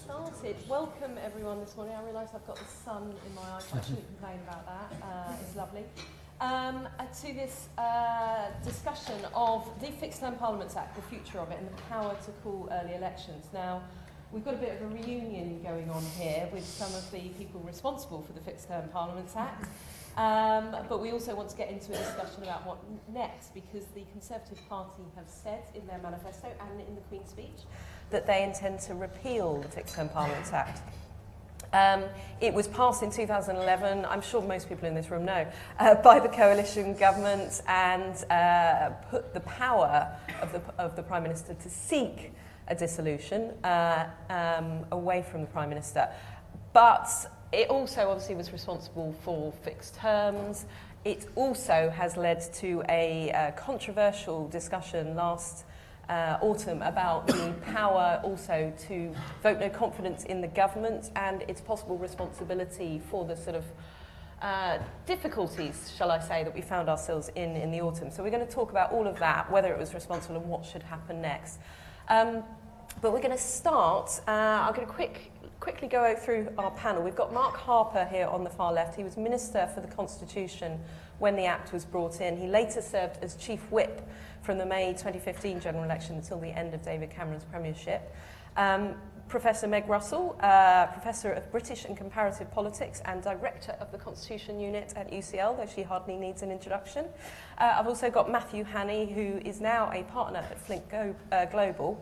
started. Welcome everyone this morning. I realise I've got the sun in my eyes, but I shouldn't complain about that. It's lovely. To this discussion of the Fixed Term Parliaments Act, the future of it, and the power to call early elections. Now, we've got a bit of a reunion going on here with some of the people responsible for the Fixed Term Parliaments Act. But we also want to get into a discussion about what next, because the Conservative Party have said in their manifesto and in the Queen's speech that they intend to repeal the Fixed Term Parliaments Act. It was passed in 2011, I'm sure most people in this room know, by the coalition government, and put the power of the Prime Minister to seek a dissolution away from the Prime Minister. But it also obviously was responsible for fixed terms. It also has led to a controversial discussion last autumn about the power also to vote no confidence in the government and its possible responsibility for the sort of difficulties, shall I say, that we found ourselves in the autumn. So we're going to talk about all of that, whether it was responsible and what should happen next. But we're going to start, I'm going to quickly go through our panel. We've got Mark Harper here on the far left. He was Minister for the Constitution when the Act was brought in. He later served as Chief Whip from the May 2015 general election until the end of David Cameron's premiership. Professor Meg Russell, Professor of British and Comparative Politics and Director of the Constitution Unit at UCL, though she hardly needs an introduction. I've also got Matthew Hannay, who is now a partner at Flint Global,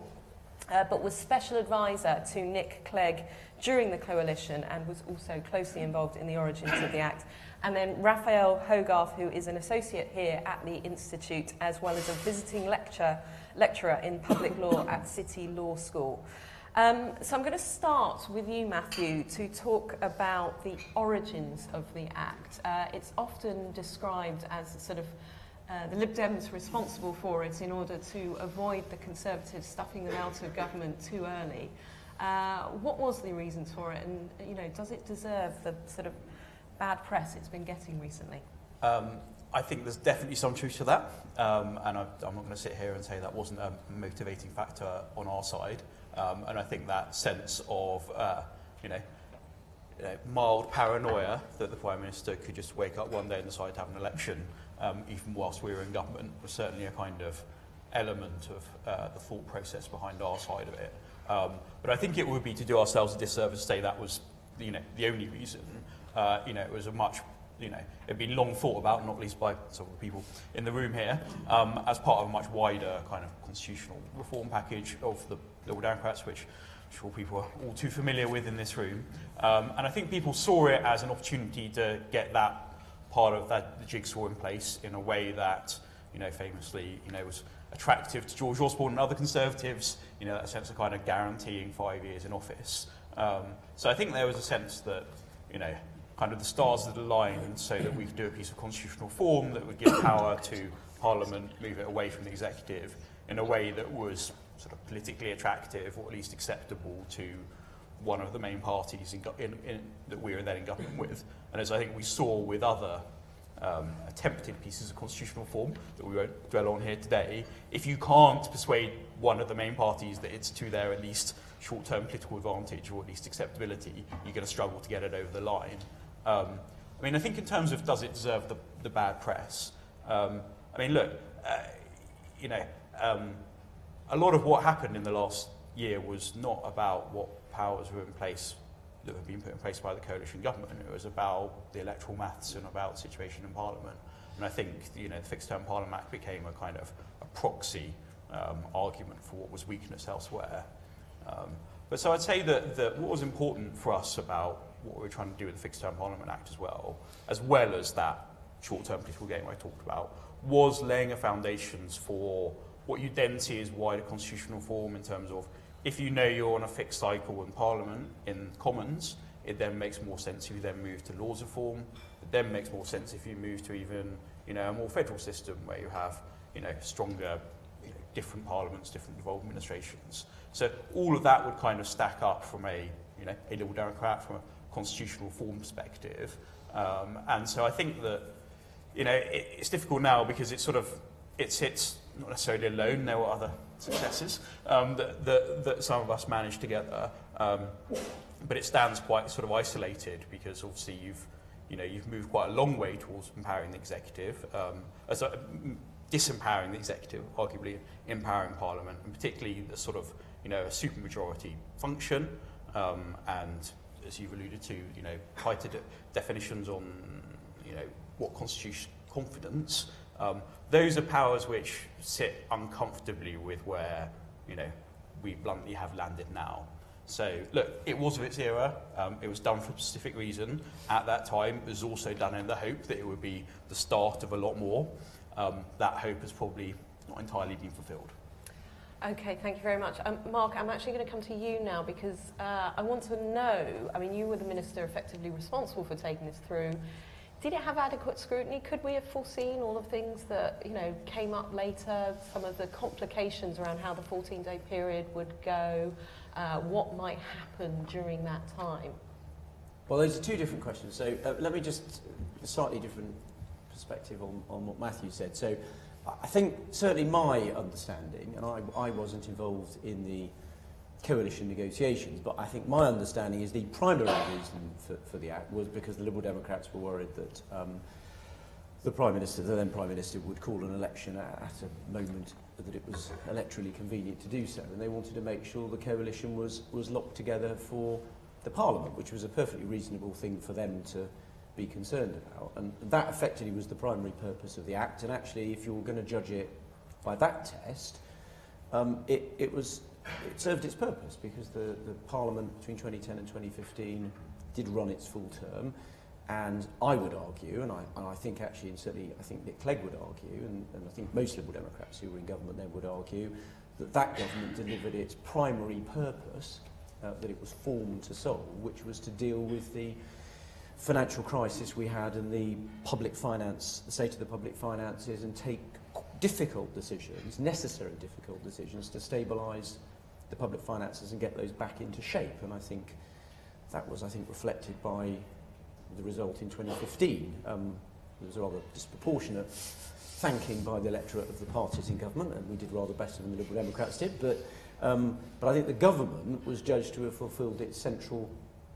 but was Special Advisor to Nick Clegg during the coalition and was also closely involved in the origins of the Act. And then Raphael Hogarth, who is an associate here at the Institute, as well as a visiting lecturer in public law at City Law School. So I'm going to start with you, Matthew, to talk about the origins of the Act. It's often described as sort of the Lib Dems responsible for it in order to avoid the Conservatives stuffing them out of government too early. What was the reasons for it, and does it deserve the sort of bad press it's been getting recently? I think there's definitely some truth to that, and I'm not going to sit here and say that wasn't a motivating factor on our side. And I think that sense of mild paranoia that the Prime Minister could just wake up one day and decide to have an election, even whilst we were in government, was certainly a kind of element of the thought process behind our side of it. But I think it would be to do ourselves a disservice to say that was the only reason. It was a much, it'd been long thought about, not least by some of the people in the room here, as part of a much wider kind of constitutional reform package of the Liberal Democrats, which I'm sure people are all too familiar with in this room. And I think people saw it as an opportunity to get that part of the jigsaw in place in a way that, famously, was attractive to George Osborne and other Conservatives, that sense of kind of guaranteeing 5 years in office. So I think there was a sense that, kind of the stars had aligned so that we could do a piece of constitutional reform that would give power to Parliament, move it away from the executive in a way that was sort of politically attractive, or at least acceptable to one of the main parties that we were then in government with. And as I think we saw with other attempted pieces of constitutional reform that we won't dwell on here today, if you can't persuade one of the main parties that it's to their at least short-term political advantage, or at least acceptability, you're going to struggle to get it over the line. I think in terms of does it deserve the bad press, a lot of what happened in the last year was not about what powers were in place that have been put in place by the coalition government. It was about the electoral maths and about the situation in Parliament. And I think the Fixed Term Parliament Act became a kind of a proxy argument for what was weakness elsewhere. But so I'd say that what was important for us about what we were trying to do with the Fixed Term Parliament Act as well as that short-term political game I talked about, was laying a foundations for what you then see as wider constitutional reform, in terms of if you're on a fixed cycle in Parliament, in Commons, it then makes more sense if you then move to laws reform. It then makes more sense if you move to even a more federal system where you have stronger different parliaments, different devolved administrations. So all of that would kind of stack up from a Liberal Democrat, from a constitutional reform perspective. And so I think that it's difficult now because it sits not necessarily alone. There were other successes that some of us managed together. But it stands quite sort of isolated because obviously you've moved quite a long way towards empowering the executive, disempowering the executive, arguably empowering Parliament, and particularly the sort of a supermajority function, and as you've alluded to, tighter definitions on what constitutes confidence. Those are powers which sit uncomfortably with where we bluntly have landed now. So look, it was of its era. It was done for a specific reason. At that time, it was also done in the hope that it would be the start of a lot more. That hope has probably not entirely been fulfilled. Okay, thank you very much. Mark, I'm actually going to come to you now because I want to know, I mean, you were the minister effectively responsible for taking this through. Did it have adequate scrutiny? Could we have foreseen all of things that, came up later, some of the complications around how the 14-day period would go, what might happen during that time? Well, those are two different questions. So let me just, a slightly different perspective on what Matthew said. So I think certainly my understanding, and I wasn't involved in the coalition negotiations, but I think my understanding is the primary reason for the Act was because the Liberal Democrats were worried that the then Prime Minister, would call an election at a moment that it was electorally convenient to do so, and they wanted to make sure the coalition was locked together for the Parliament, which was a perfectly reasonable thing for them to be concerned about, and that effectively was the primary purpose of the Act. And actually, if you're going to judge it by that test, it served its purpose because the Parliament between 2010 and 2015 did run its full term, and I would argue, and I think actually, and certainly I think Nick Clegg would argue, and I think most Liberal Democrats who were in government then would argue, that government delivered its primary purpose that it was formed to solve, which was to deal with the financial crisis we had and the state of the public finances, and take difficult decisions, necessary difficult decisions, to stabilise the public finances and get those back into shape. And I think that was, reflected by the result in 2015. There was a rather disproportionate thanking by the electorate of the parties in government, and we did rather better than the Liberal Democrats did. But I think the government was judged to have fulfilled its central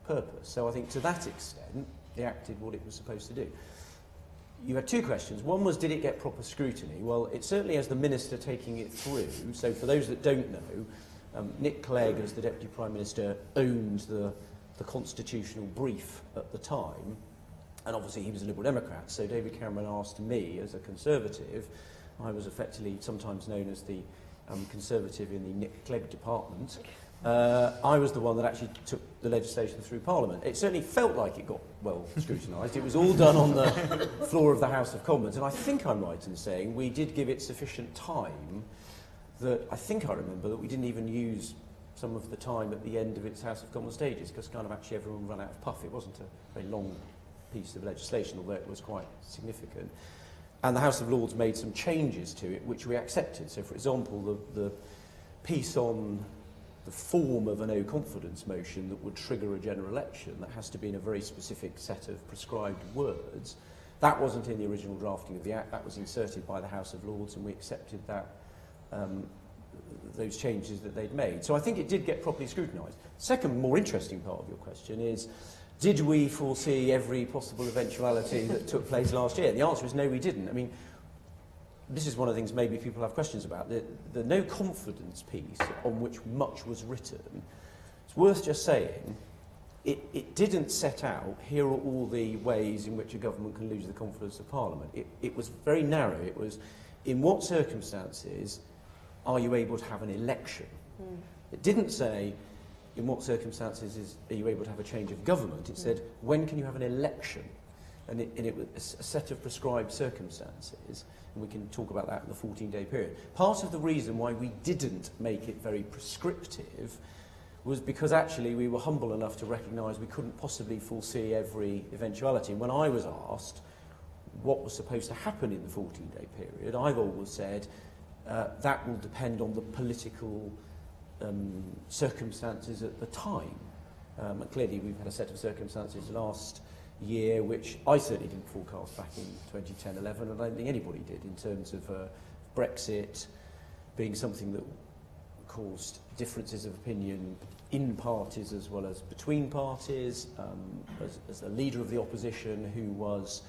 purpose. So I think to that extent, the Act did what it was supposed to do. You had two questions. One was, did it get proper scrutiny? Well, it certainly, as the Minister taking it through, so for those that don't know, Nick Clegg, as the Deputy Prime Minister, owned the constitutional brief at the time, and obviously he was a Liberal Democrat, so David Cameron asked me, as a Conservative, I was effectively sometimes known as the Conservative in the Nick Clegg department, I was the one that actually took the legislation through Parliament. It certainly felt like it got well scrutinised. It was all done on the floor of the House of Commons, and I think I'm right in saying we did give it sufficient time that I think I remember that we didn't even use some of the time at the end of its House of Commons stages, because kind of actually everyone ran out of puff. It wasn't a very long piece of legislation, although it was quite significant. And the House of Lords made some changes to it, which we accepted. So, for example, the piece on the form of a no-confidence motion that would trigger a general election, that has to be in a very specific set of prescribed words, that wasn't in the original drafting of the Act. That was inserted by the House of Lords, and we accepted that, those changes that they'd made. So I think it did get properly scrutinised. Second, more interesting part of your question is, did we foresee every possible eventuality that took place last year? The answer is no, we didn't. I mean, this is one of the things maybe people have questions about. The no confidence piece, on which much was written, it's worth just saying, it didn't set out, here are all the ways in which a government can lose the confidence of Parliament. It was very narrow. It was, in what circumstances are you able to have an election? It didn't say, in what circumstances are you able to have a change of government? It said, when can you have an election? And it was a set of prescribed circumstances, and we can talk about that in the 14-day period. Part of the reason why we didn't make it very prescriptive was because actually we were humble enough to recognise we couldn't possibly foresee every eventuality. And when I was asked what was supposed to happen in the 14-day period, I've always said that will depend on the political circumstances at the time. And clearly we've had a set of circumstances last year which I certainly didn't forecast back in 2010-11, and I don't think anybody did, in terms of Brexit being something that caused differences of opinion in parties as well as between parties, as a leader of the opposition who was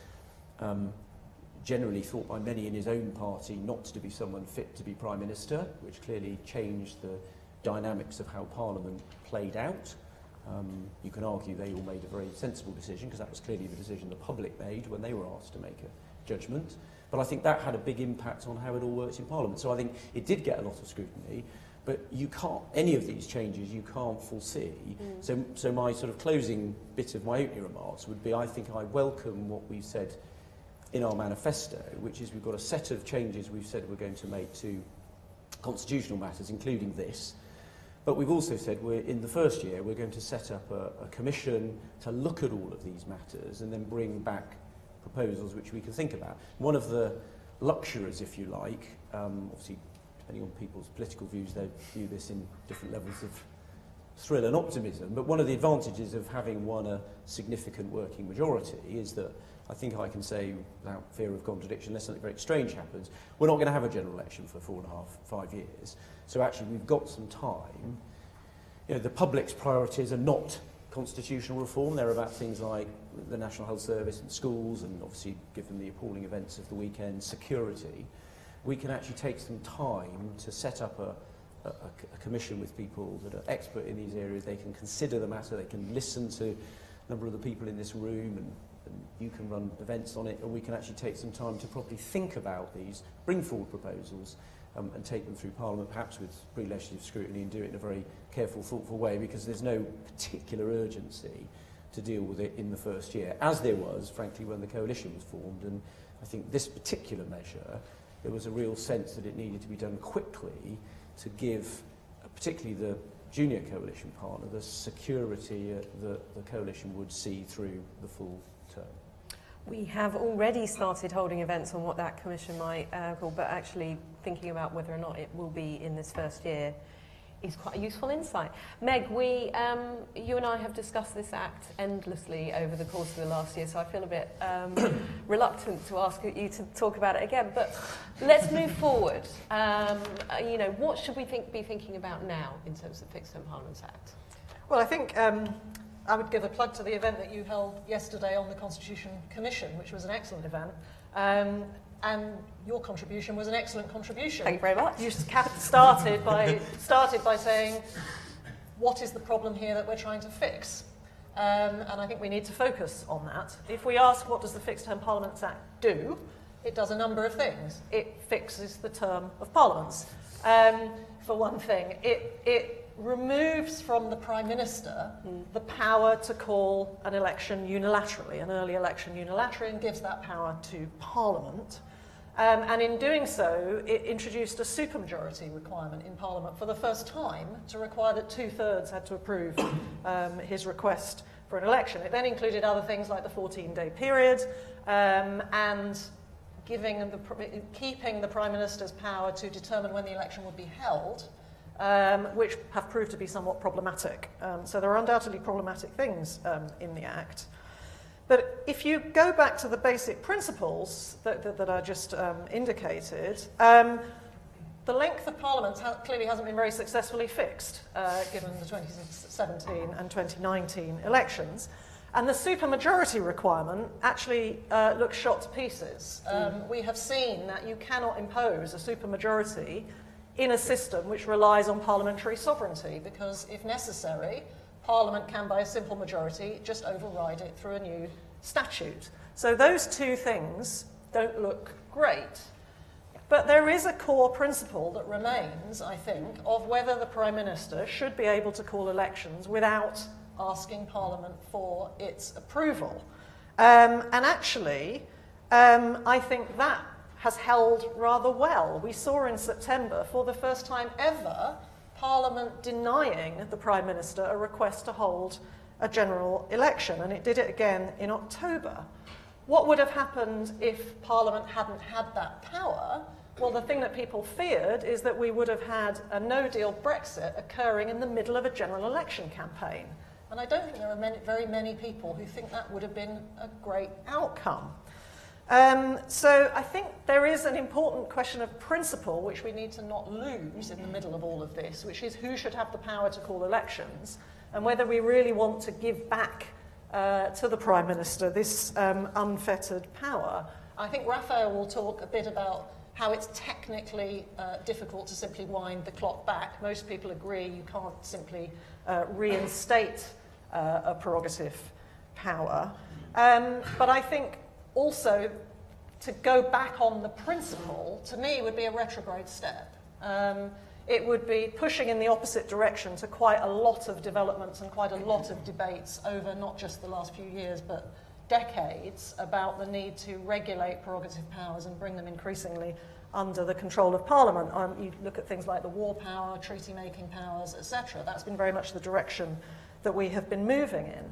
generally thought by many in his own party not to be someone fit to be Prime Minister, which clearly changed the dynamics of how Parliament played out. You can argue they all made a very sensible decision, because that was clearly the decision the public made when they were asked to make a judgment. But I think that had a big impact on how it all works in Parliament. So I think it did get a lot of scrutiny, but you can't, any of these changes you can't foresee. So my sort of closing bit of my opening remarks would be, I think I welcome what we've said in our manifesto, which is we've got a set of changes we've said we're going to make to constitutional matters, including this. But we've also said in the first year we're going to set up a commission to look at all of these matters and then bring back proposals which we can think about. One of the luxuries, if you like, obviously depending on people's political views, they view this in different levels of thrill and optimism, but one of the advantages of having won a significant working majority is that I think I can say, without fear of contradiction, unless something very strange happens, we're not going to have a general election for 4.5, 5 years. So actually we've got some time. You know, the public's priorities are not constitutional reform. They're about things like the National Health Service and schools, and obviously, given the appalling events of the weekend, security. We can actually take some time to set up a commission with people that are expert in these areas. They can consider the matter, they can listen to a number of the people in this room, and you can run events on it, and we can actually take some time to properly think about these, bring forward proposals, and take them through Parliament, perhaps with pre-legislative scrutiny, and do it in a very careful, thoughtful way, because there's no particular urgency to deal with it in the first year, as there was, frankly, when the coalition was formed. And I think this particular measure, there was a real sense that it needed to be done quickly to give, particularly the junior coalition partner, the security that the coalition would see through the full term. We have already started holding events on what that commission might call, but actually thinking about whether or not it will be in this first year is quite a useful insight. Meg, you and I have discussed this act endlessly over the course of the last year, so I feel a bit reluctant to ask you to talk about it again, but let's move forward. You know, what should we be thinking about now in terms of the Fixed Term Parliaments Act? Well, I think I would give a plug to the event that you held yesterday on the Constitution Commission, which was an excellent event. And your contribution was an excellent contribution. Thank you very much. You started by saying, what is the problem here that we're trying to fix? And I think we need to focus on that. If we ask, what does the Fixed Term Parliaments Act do? It does a number of things. It fixes the term of parliaments. For one thing, it removes from the Prime Minister the power to call an election unilaterally, an early election unilaterally, and gives that power to Parliament. And in doing so, it introduced a supermajority requirement in Parliament for the first time to require that 2/3 had to approve his request for an election. It then included other things like the 14-day period and keeping the Prime Minister's power to determine when the election would be held, which have proved to be somewhat problematic. So there are undoubtedly problematic things in the Act. But if you go back to the basic principles that I just indicated, the length of Parliament clearly hasn't been very successfully fixed, given the 2017 and 2019 elections. And the supermajority requirement actually looks shot to pieces. We have seen that you cannot impose a supermajority in a system which relies on parliamentary sovereignty, because if necessary, Parliament can, by a simple majority, just override it through a new statute. So those two things don't look great. But there is a core principle that remains, I think, of whether the Prime Minister should be able to call elections without asking Parliament for its approval. And actually, I think that has held rather well. We saw in September, for the first time ever, Parliament denying the Prime Minister a request to hold a general election, and it did it again in October. What would have happened if Parliament hadn't had that power? Well, the thing that people feared is that we would have had a no-deal Brexit occurring in the middle of a general election campaign. And I don't think there are very many people who think that would have been a great outcome. So I think there is an important question of principle which we need to not lose in the middle of all of this, which is who should have the power to call elections, and whether we really want to give back to the Prime Minister this unfettered power. I think Raphael will talk a bit about how it's technically difficult to simply wind the clock back. Most people agree you can't simply reinstate a prerogative power. But I think also to go back on the principle, to me, would be a retrograde step. It would be pushing in the opposite direction to quite a lot of developments and quite a lot of debates over not just the last few years, but decades, about the need to regulate prerogative powers and bring them increasingly under the control of Parliament. You look at things like the war power, treaty-making powers, etc. That's been very much the direction that we have been moving in.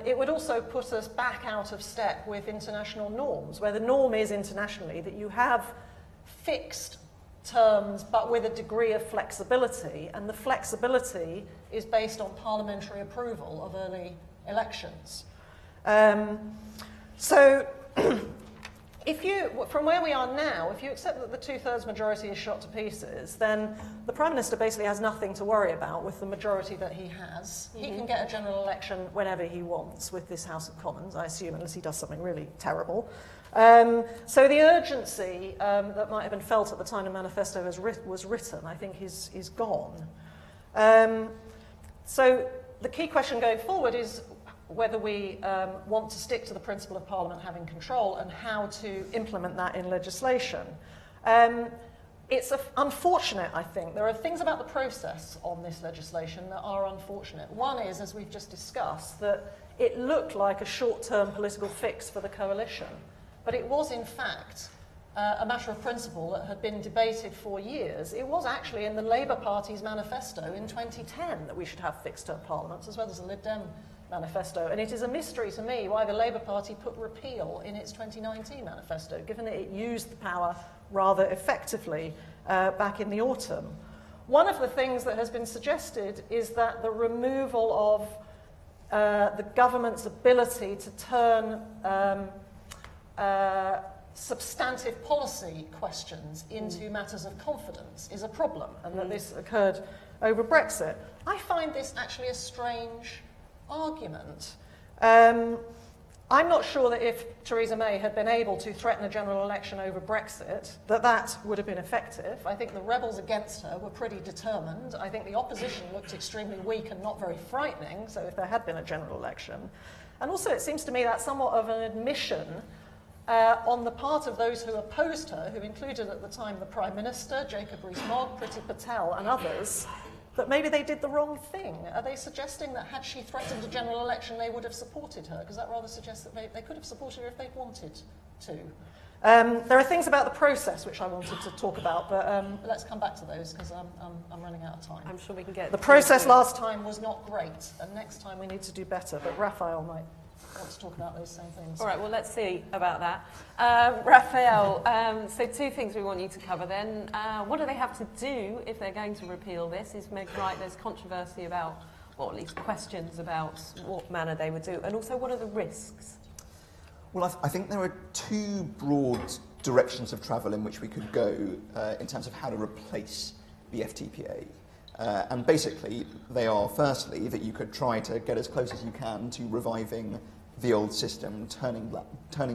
It would also put us back out of step with international norms, where the norm is internationally that you have fixed terms but with a degree of flexibility, and the flexibility is based on parliamentary approval of early elections. So if you, from where we are now, if you accept that the two-thirds majority is shot to pieces, then the Prime Minister basically has nothing to worry about with the majority that he has. He can get a general election whenever he wants with this House of Commons, I assume, unless he does something really terrible. So the urgency that might have been felt at the time the manifesto was written, I think, is gone. So the key question going forward is whether we want to stick to the principle of Parliament having control and how to implement that in legislation. It's unfortunate, I think. There are things about the process on this legislation that are unfortunate. One is, as we've just discussed, that it looked like a short-term political fix for the coalition, but it was, in fact, a matter of principle that had been debated for years. It was actually in the Labour Party's manifesto in 2010 that we should have fixed-term parliaments, as well as the Lib Dem manifesto. And it is a mystery to me why the Labour Party put repeal in its 2019 manifesto, given that it used the power rather effectively back in the autumn. One of the things that has been suggested is that the removal of the government's ability to turn substantive policy questions into matters of confidence is a problem, and that this occurred over Brexit. I find this actually a strange argument. I'm not sure that if Theresa May had been able to threaten a general election over Brexit, that would have been effective. I think the rebels against her were pretty determined. I think the opposition looked extremely weak and not very frightening, so if there had been a general election. And also it seems to me that's somewhat of an admission on the part of those who opposed her, who included at the time the Prime Minister, Jacob Rees-Mogg, Priti Patel and others, that maybe they did the wrong thing. Are they suggesting that had she threatened a general election, they would have supported her? Because that rather suggests that they could have supported her if they wanted to. There are things about the process which I wanted to talk about, but let's come back to those because I'm running out of time. I'm sure we can get... The process last time was not great, and next time we need to do better, but Raphael might want to talk about those same things. All right, well, let's see about that. Raphael, so two things we want you to cover then. What do they have to do if they're going to repeal this? Is Meg right? There's controversy about, or at least questions about what manner they would do, and also what are the risks? Well, I think there are two broad directions of travel in which we could go in terms of how to replace the FTPA. And basically, they are, firstly, that you could try to get as close as you can to reviving the old system, turning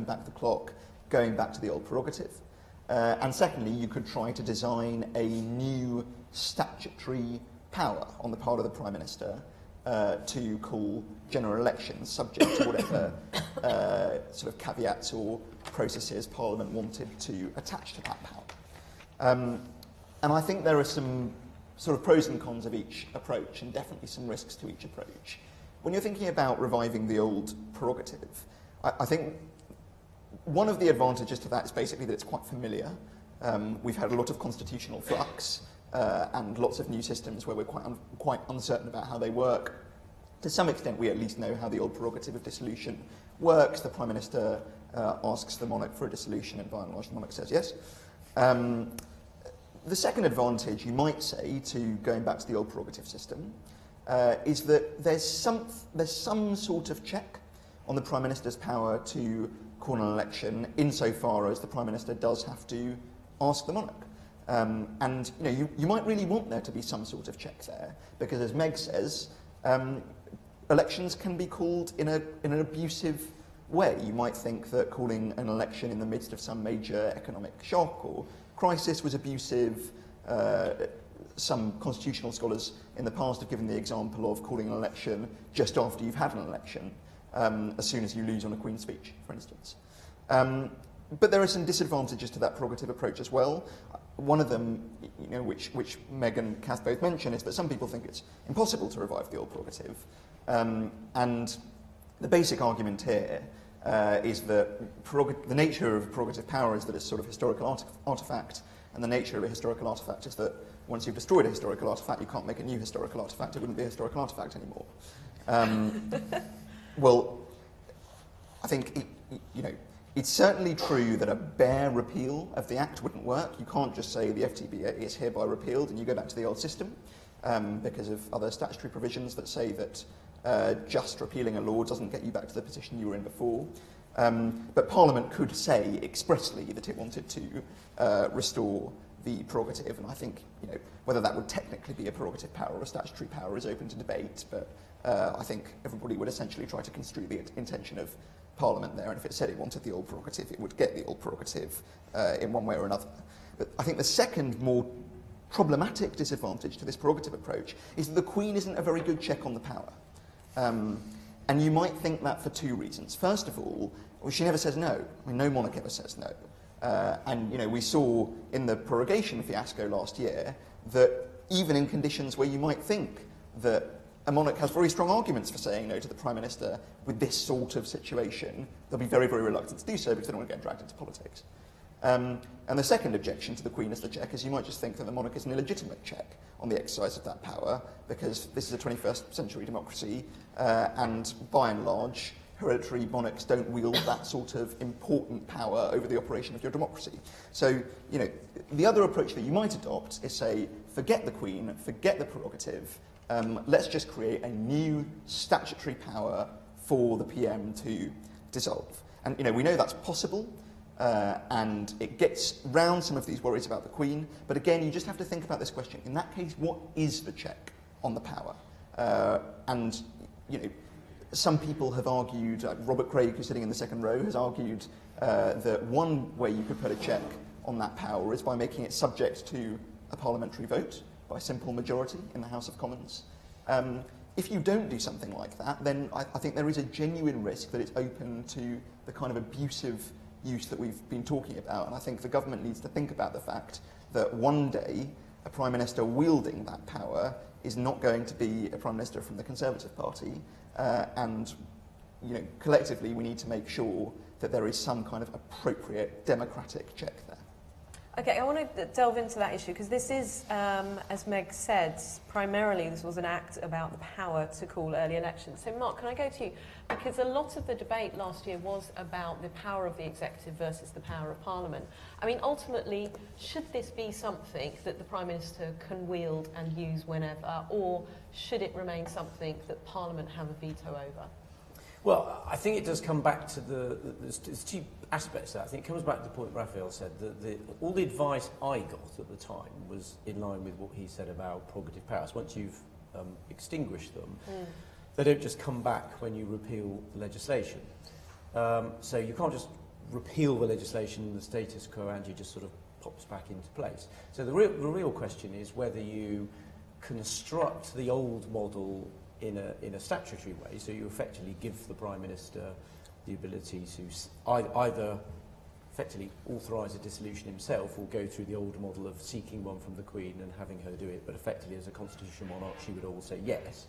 back the clock, going back to the old prerogative. And secondly, you could try to design a new statutory power on the part of the Prime Minister to call general elections, subject to whatever sort of caveats or processes Parliament wanted to attach to that power. And I think there are some sort of pros and cons of each approach, and definitely some risks to each approach. When you're thinking about reviving the old prerogative, I think one of the advantages to that is basically that it's quite familiar. We've had a lot of constitutional flux and lots of new systems where we're quite uncertain about how they work. To some extent, we at least know how the old prerogative of dissolution works. The Prime Minister asks the monarch for a dissolution, and by and large, the monarch says yes. The second advantage, you might say, to going back to the old prerogative system is that there's some sort of check on the Prime Minister's power to call an election insofar as the Prime Minister does have to ask the monarch. And you might really want there to be some sort of check there, because as Meg says, elections can be called in an abusive way. You might think that calling an election in the midst of some major economic shock or crisis was abusive. Some constitutional scholars in the past have given the example of calling an election just after you've had an election, as soon as you lose on a Queen's speech, for instance. But there are some disadvantages to that prerogative approach as well. One of them, which Meg and Kath both mention, is that some people think it's impossible to revive the old prerogative. And the basic argument here is that the nature of prerogative power is that it's sort of historical artifact, and the nature of a historical artifact is that once you've destroyed a historical artifact, you can't make a new historical artifact. It wouldn't be a historical artifact anymore. Well, I think it's certainly true that a bare repeal of the Act wouldn't work. You can't just say the FTPA is hereby repealed and you go back to the old system, because of other statutory provisions that say that just repealing a law doesn't get you back to the position you were in before. But Parliament could say expressly that it wanted to restore the prerogative, and I think whether that would technically be a prerogative power or a statutory power is open to debate, but I think everybody would essentially try to construe the intention of Parliament there, and if it said it wanted the old prerogative, it would get the old prerogative in one way or another. But I think the second, more problematic disadvantage to this prerogative approach is that the Queen isn't a very good check on the power. And you might think that for two reasons. First of all, she never says no. I mean, no monarch ever says no. And we saw in the prorogation fiasco last year that even in conditions where you might think that a monarch has very strong arguments for saying no to the Prime Minister with this sort of situation, they'll be very, very reluctant to do so because they don't want to get dragged into politics. And the second objection to the Queen as the check is you might just think that the monarch is an illegitimate check on the exercise of that power, because this is a 21st century democracy, and by and large, hereditary monarchs don't wield that sort of important power over the operation of your democracy. So, the other approach that you might adopt is say, forget the Queen, forget the prerogative, let's just create a new statutory power for the PM to dissolve. And, we know that's possible, and it gets round some of these worries about the Queen, but again, you just have to think about this question. In that case, what is the check on the power? And, some people have argued, Robert Craig, who's sitting in the second row, has argued that one way you could put a check on that power is by making it subject to a parliamentary vote by simple majority in the House of Commons. If you don't do something like that, then I think there is a genuine risk that it's open to the kind of abusive use that we've been talking about, and I think the government needs to think about the fact that one day a Prime Minister wielding that power is not going to be a Prime Minister from the Conservative Party, and collectively we need to make sure that there is some kind of appropriate democratic check there. Okay, I want to delve into that issue because this is, as Meg said, primarily this was an act about the power to call early elections. So Mark, can I go to you? Because a lot of the debate last year was about the power of the executive versus the power of Parliament. I mean, ultimately, should this be something that the Prime Minister can wield and use whenever, or should it remain something that Parliament have a veto over? Well, I think it does come back to there's two aspects of that. I think it comes back to the point Raphael said, that all the advice I got at the time was in line with what he said about prerogative powers. Once you've extinguished them, they don't just come back when you repeal the legislation. So you can't just repeal the legislation and the status quo ante just sort of pops back into place. So the real question is whether you construct the old model in a statutory way, so you effectively give the Prime Minister the ability to either effectively authorise a dissolution himself or go through the old model of seeking one from the Queen and having her do it, but effectively as a constitutional monarch she would all say yes,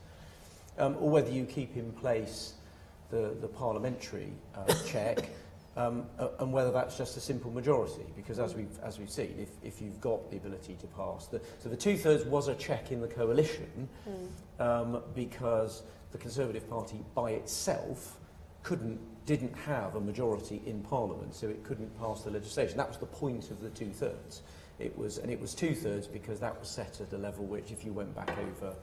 or whether you keep in place the parliamentary check, and whether that's just a simple majority, because as we've seen, if you've got the ability to pass, so the 2/3 was a check in the coalition, because the Conservative Party by itself didn't have a majority in Parliament, so it couldn't pass the legislation. That was the point of the 2/3. It was 2/3 because that was set at a level which, if you went back over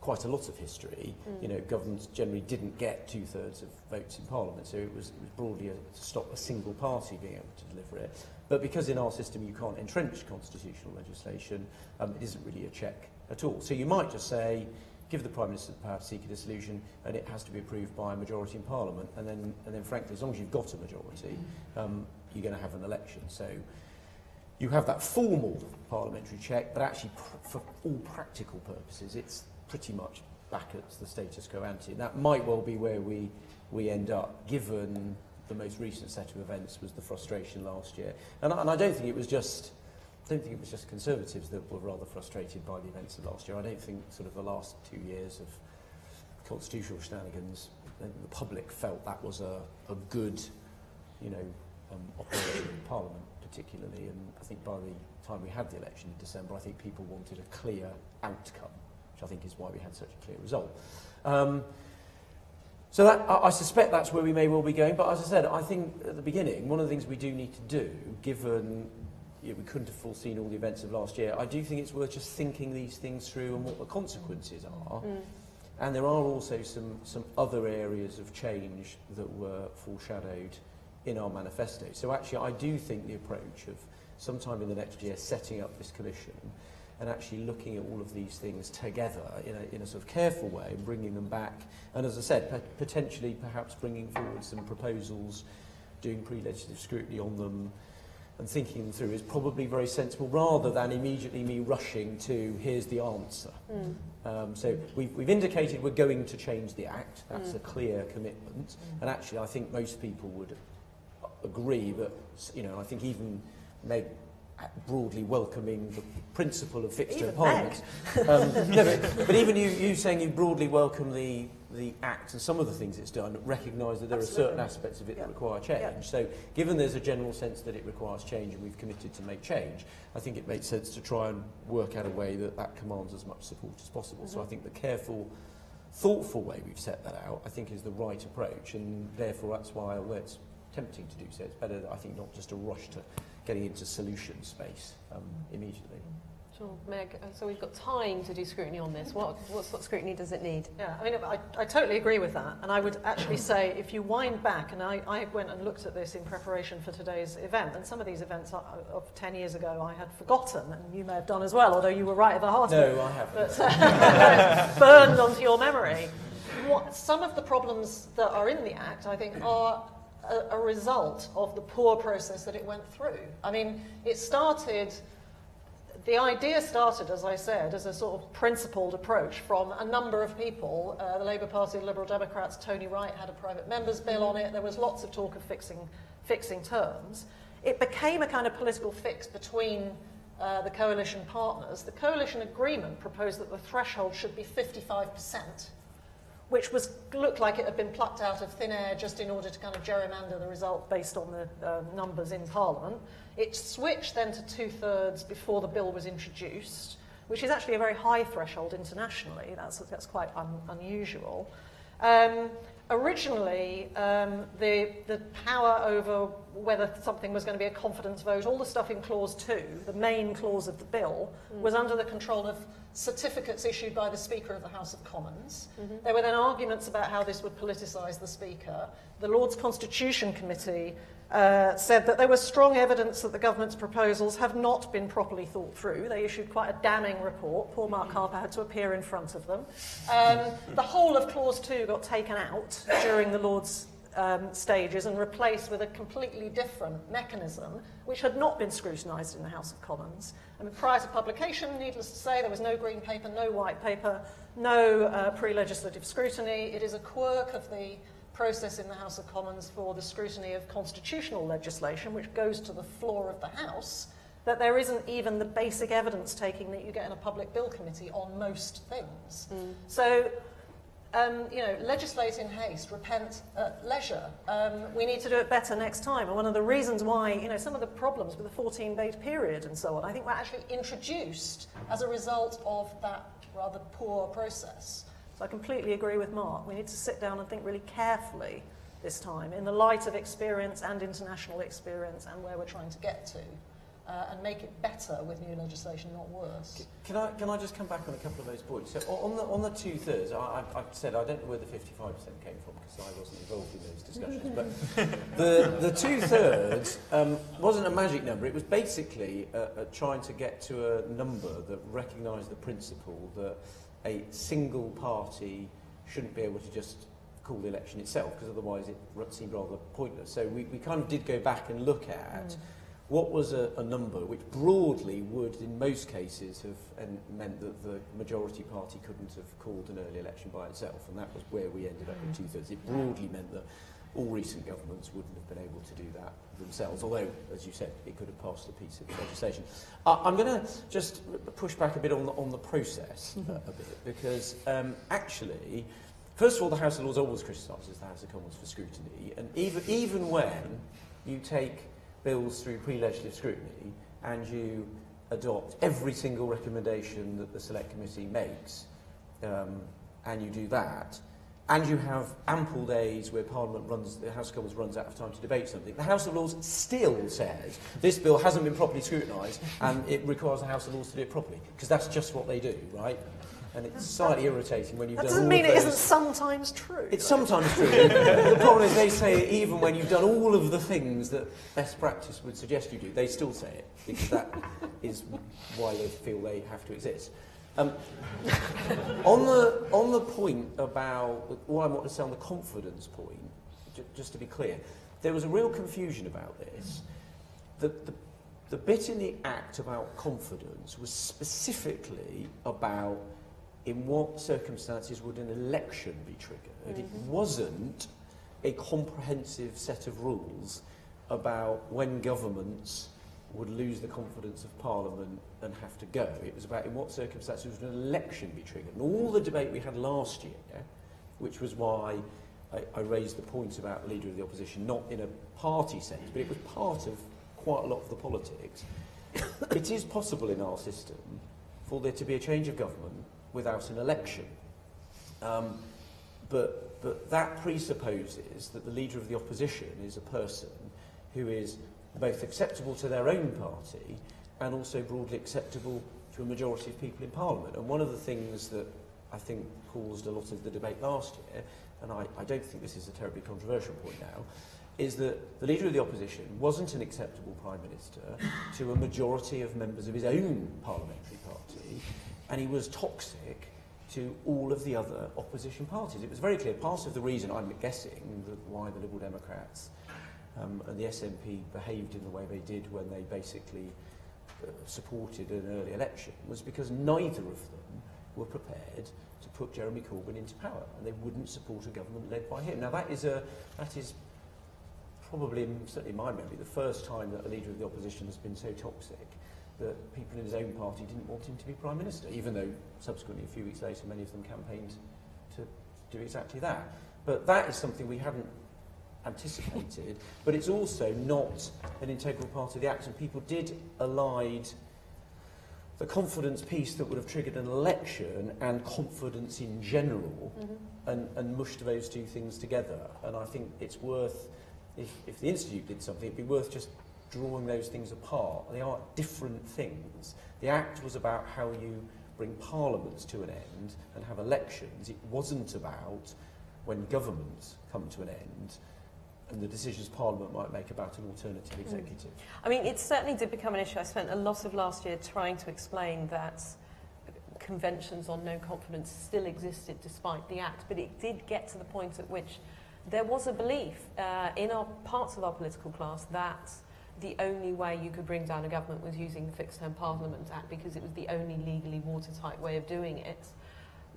quite a lot of history, you know, governments generally didn't get 2/3 of votes in Parliament, so it was broadly to stop a single party being able to deliver it. But because in our system you can't entrench constitutional legislation, it isn't really a check at all. So you might just say, give the Prime Minister the power to seek a dissolution, and it has to be approved by a majority in Parliament, and then frankly, as long as you've got a majority, you're going to have an election. So you have that formal parliamentary check, but actually for all practical purposes, it's pretty much back at the status quo ante. And that might well be where we end up, given the most recent set of events was the frustration last year. And I don't think it was just Conservatives that were rather frustrated by the events of last year. I don't think sort of the last 2 years of constitutional shenanigans, the public felt that was a good, you know, operation in Parliament particularly. And I think by the time we had the election in December, I think people wanted a clear outcome, which I think is why we had such a clear result. So that, I suspect that's where we may well be going. But as I said, I think at the beginning, one of the things we do need to do, given we couldn't have foreseen all the events of last year, I do think it's worth just thinking these things through and what the consequences are. And there are also some other areas of change that were foreshadowed in our manifesto. So actually, I do think the approach of sometime in the next year setting up this commission and actually looking at all of these things together in a sort of careful way and bringing them back, and as I said, potentially perhaps bringing forward some proposals, doing pre-legislative scrutiny on them and thinking them through is probably very sensible, rather than immediately me rushing to here's the answer. So we've indicated we're going to change the Act. That's a clear commitment, and actually I think most people would agree that, you know, I think even Meg broadly welcoming the principle of fixed term Parliament. No, but even you saying you broadly welcome the Act and some of the things it's done, recognise that there are certain aspects of it that require change. So given there's a general sense that it requires change and we've committed to make change, I think it makes sense to try and work out a way that commands as much support as possible. So I think the careful, thoughtful way we've set that out, I think, is the right approach, and therefore that's why, although it's tempting to do so, it's better, I think, not just to rush to getting into solution space immediately. Sure, Meg, so we've got time to do scrutiny on this. What sort of scrutiny does it need? Yeah, I mean, I totally agree with that. And I would actually say, if you wind back, and I went and looked at this in preparation for today's event, and some of these events of 10 years ago I had forgotten, and you may have done as well, although you were right at the heart of it. No, I haven't. But burned onto your memory. Some of the problems that are in the Act, I think, are a result of the poor process that it went through. I mean, the idea started, as I said, as a sort of principled approach from a number of people. The Labour Party, the Liberal Democrats, Tony Wright had a private member's bill on it. There was lots of talk of fixing terms. It became a kind of political fix between the coalition partners. The coalition agreement proposed that the threshold should be 55%. Which looked like it had been plucked out of thin air just in order to kind of gerrymander the result based on the numbers in Parliament. It switched then to 2/3 before the bill was introduced, which is actually a very high threshold internationally. That's quite unusual. Originally, the power over whether something was going to be a confidence vote, all the stuff in Clause 2, the main clause of the bill, was under the control of certificates issued by the Speaker of the House of Commons. There were then arguments about how this would politicise the Speaker. The Lords Constitution Committee said that there was strong evidence that the government's proposals have not been properly thought through. They issued quite a damning report. Poor Mark Harper had to appear in front of them. The whole of Clause 2 got taken out during the Lords' stages and replaced with a completely different mechanism, which had not been scrutinised in the House of Commons. I mean, prior to publication, needless to say, there was no green paper, no white paper, no pre-legislative scrutiny. It is a quirk of the process in the House of Commons for the scrutiny of constitutional legislation, which goes to the floor of the House, that there isn't even the basic evidence taking that you get in a public bill committee on most things. So, legislate in haste, repent at leisure. We need to do it better next time. And one of the reasons why, some of the problems with the 14-day period and so on, I think were actually introduced as a result of that rather poor process. So I completely agree with Mark. We need to sit down and think really carefully this time in the light of experience and international experience and where we're trying to get to. and make it better with new legislation, not worse. Can I just come back on a couple of those points? So on the 2/3, I've said I don't know where the 55% came from because I wasn't involved in those discussions. But the 2/3 wasn't a magic number. It was basically trying to get to a number that recognised the principle that a single party shouldn't be able to just call the election itself, because otherwise it seemed rather pointless. So we kind of did go back and look at what was a number which broadly would, in most cases, have meant that the majority party couldn't have called an early election by itself, and that was where we ended up with 2/3. It broadly meant that all recent governments wouldn't have been able to do that themselves, although, as you said, it could have passed a piece of legislation. I'm going to just push back a bit on the process a bit, because actually, first of all, the House of Lords always criticises the House of Commons for scrutiny, and even when you take bills through pre-legislative scrutiny and you adopt every single recommendation that the Select Committee makes, and you do that, and you have ample days where the House of Commons runs out of time to debate something, the House of Lords still says this bill hasn't been properly scrutinised and it requars the House of Lords to do it properly, because that's just what they do, right? And it's slightly irritating when you've done all of those. That doesn't mean it isn't sometimes true. It's sometimes true. The problem is they say even when you've done all of the things that best practice would suggest you do, they still say it, because that is why they feel they have to exist. On the point about what I want to say on the confidence point, just to be clear, there was a real confusion about this. The bit in the Act about confidence was specifically about in what circumstances would an election be triggered. It wasn't a comprehensive set of rules about when governments would lose the confidence of Parliament and have to go. It was about in what circumstances would an election be triggered. And all the debate we had last year, which was why I raised the point about the Leader of the Opposition, not in a party sense, but it was part of quite a lot of the politics. It is possible in our system for there to be a change of government without an election. But that presupposes that the Leader of the Opposition is a person who is both acceptable to their own party and also broadly acceptable to a majority of people in Parliament. And one of the things that I think caused a lot of the debate last year, and I don't think this is a terribly controversial point now, is that the Leader of the Opposition wasn't an acceptable Prime Minister to a majority of members of his own parliamentary party, and he was toxic to all of the other opposition parties. It was very clear. Part of the reason, I'm guessing, why the Liberal Democrats and the SNP behaved in the way they did when they basically supported an early election was because neither of them were prepared to put Jeremy Corbyn into power, and they wouldn't support a government led by him. Now that is probably, certainly in my memory, the first time that a Leader of the Opposition has been so toxic that people in his own party didn't want him to be Prime Minister, even though subsequently, a few weeks later, many of them campaigned to do exactly that. But that is something we hadn't anticipated, but it's also not an integral part of the Act, and people did elide the confidence piece that would have triggered an election and confidence in general, and mushed those two things together. And I think it's worth, if the Institute did something, it'd be worth just drawing those things apart. They are different things. The Act was about how you bring parliaments to an end and have elections. It wasn't about when governments come to an end and the decisions Parliament might make about an alternative executive. I mean, it certainly did become an issue. I spent a lot of last year trying to explain that conventions on no confidence still existed despite the Act, but it did get to the point at which there was a belief in our parts of our political class that the only way you could bring down a government was using the Fixed Term Parliament Act, because it was the only legally watertight way of doing it.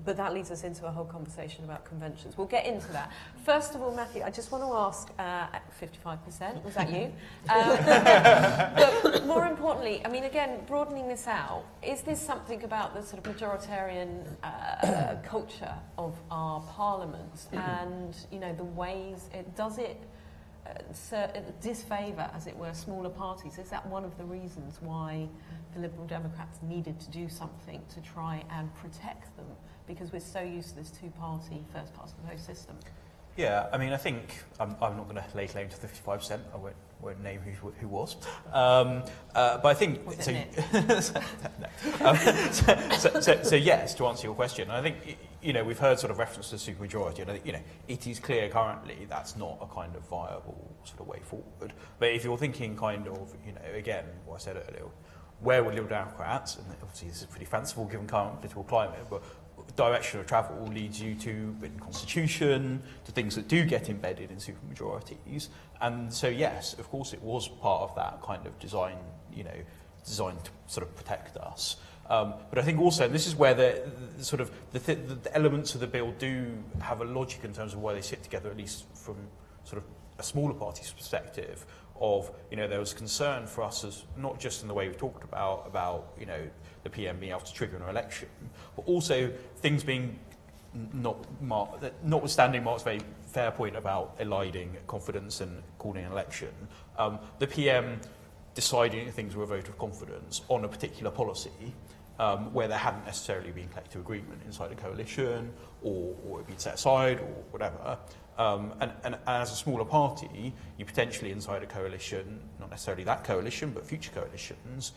But that leads us into a whole conversation about conventions. We'll get into that. First of all, Matthew, I just want to ask, 55%, was that you? But more importantly, I mean, again, broadening this out, is this something about the sort of majoritarian culture of our parliaments and, you know, the ways, does it disfavour, as it were, smaller parties? Is that one of the reasons why the Liberal Democrats needed to do something to try and protect them? Because we're so used to this two-party, first past the post system. Yeah, I mean, I think I'm not going to lay claim to 55%. I won't won't name who was. But I think Was so. it So yes, to answer your question, I think we've heard sort of reference to the supermajority, and I think it is clear currently that's not a kind of viable sort of way forward. But if you're thinking kind of again what I said earlier, where would Liberal Democrats, and obviously this is pretty fanciful given current political climate, but direction of travel leads you to written constitution, to things that do get embedded in supermajorities. And so yes, of course it was part of that kind of design, designed to sort of protect us. But I think also, and this is where the elements of the bill do have a logic in terms of why they sit together, at least from sort of a smaller party's perspective, of, there was concern for us as, not just in the way we talked about the PM being able to trigger an election, but also things being notwithstanding Mark's very fair point about eliding confidence and calling an election, the PM deciding things were a vote of confidence on a particular policy where there hadn't necessarily been collective agreement inside a coalition or it had been set aside or whatever. And as a smaller party, you potentially inside a coalition, not necessarily that coalition, but future coalitions,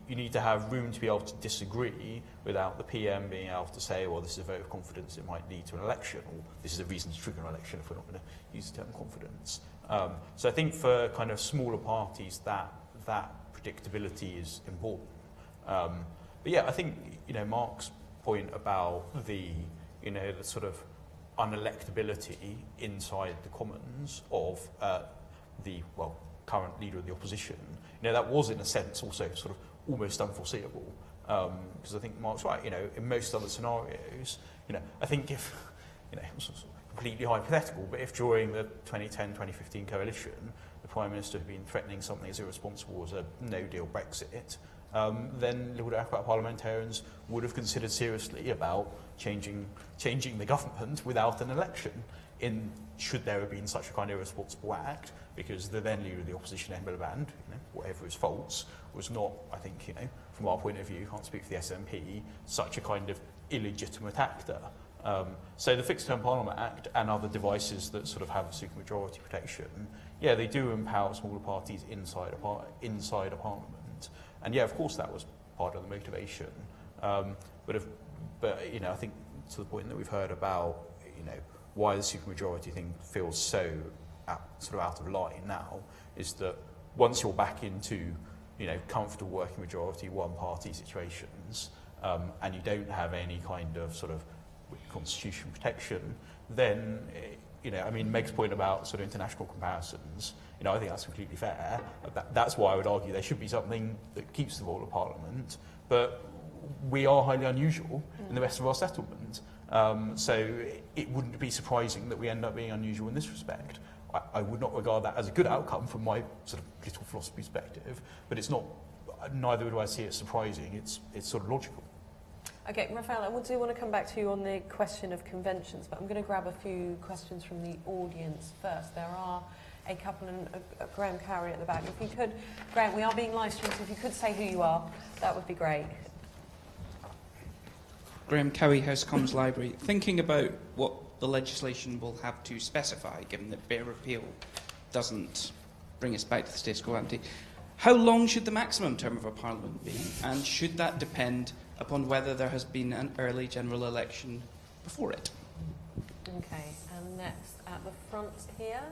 you need to have room to be able to disagree without the PM being able to say, well, this is a vote of confidence, it might lead to an election, or this is a reason to trigger an election if we're not going to use the term confidence. So I think for kind of smaller parties, that predictability is important. But yeah, I think, Mark's point about the sort of unelectability inside the Commons of the current leader of the opposition, that was in a sense also sort of almost unforeseeable, because I think Mark's right. In most other scenarios, I think if it's completely hypothetical, but if during the 2010-2015 coalition the Prime Minister had been threatening something as irresponsible as a no-deal Brexit, then Liberal Democrat parliamentarians would have considered seriously about changing the government without an election, should there have been such a kind of irresponsible act, because the then leader of the opposition, Ed Miliband, whatever his faults, was not, I think, from our point of view, can't speak for the SNP, such a kind of illegitimate actor. So the Fixed Term Parliament Act and other devices that sort of have supermajority protection, yeah, they do empower smaller parties inside a parliament. And yeah, of course, that was part of the motivation. But I think to the point that we've heard about, why the supermajority thing feels so out of line now, is that once you're back into, comfortable working majority one-party situations, and you don't have any kind of sort of constitution protection, then, Meg's point about sort of international comparisons, I think that's completely fair. That's why I would argue there should be something that keeps the role of Parliament, but we are highly unusual in the rest of our settlement. So it wouldn't be surprising that we end up being unusual in this respect. I would not regard that as a good outcome from my sort of political philosophy perspective, but it's not, neither would I see it surprising, it's sort of logical. Okay, Raphael, I do want to come back to you on the question of conventions, but I'm going to grab a few questions from the audience first. There are a couple, and Graham Cowie at the back. If you could, Graham, we are being live streamed, so if you could say who you are, that would be great. Graham Cowie, House Commons Library. Thinking about what the legislation will have to specify, given that bare repeal doesn't bring us back to the status quo ante, how long should the maximum term of a parliament be? And should that depend upon whether there has been an early general election before it? Okay, and next at the front here.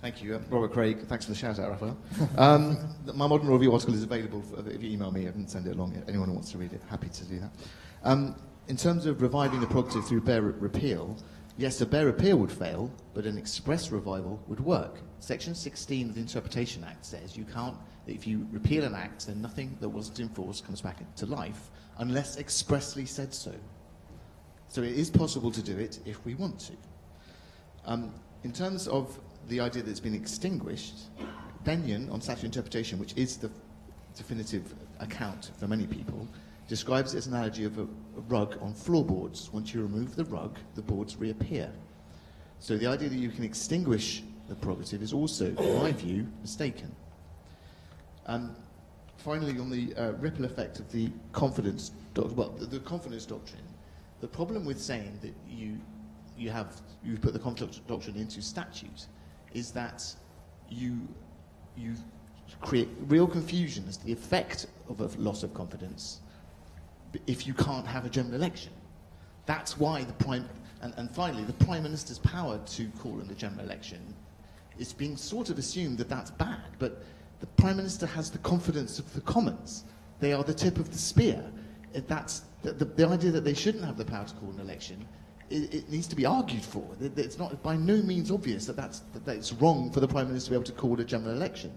Thank you. Robert Craig, thanks for the shout out, Raphael. My modern review article is available if you email me. I didn't send it along yet. Anyone who wants to read it, happy to do that. In terms of reviving the prerogative through bare repeal, yes, a bare repeal would fail, but an express revival would work. Section 16 of the Interpretation Act says you can't, if you repeal an act, then nothing that wasn't enforced comes back into life, unless expressly said so. So it is possible to do it if we want to. In terms of the idea that it's been extinguished, Benyon, on statutory interpretation, which is the definitive account for many people, describes it as an analogy of a rug on floorboards. Once you remove the rug, the boards reappear. So the idea that you can extinguish the prerogative is also, in my view, mistaken. Finally, on the ripple effect of the confidence the confidence doctrine, the problem with saying that you put the confidence doctrine into statute is that you create real confusion as to the effect of a loss of confidence if you can't have a general election. That's why and finally, the Prime Minister's power to call in a general election is being sort of assumed that that's bad, but the Prime Minister has the confidence of the Commons. They are the tip of the spear. That's the idea that they shouldn't have the power to call an election. It needs to be argued for. It's not by no means obvious that it's wrong for the Prime Minister to be able to call a general election.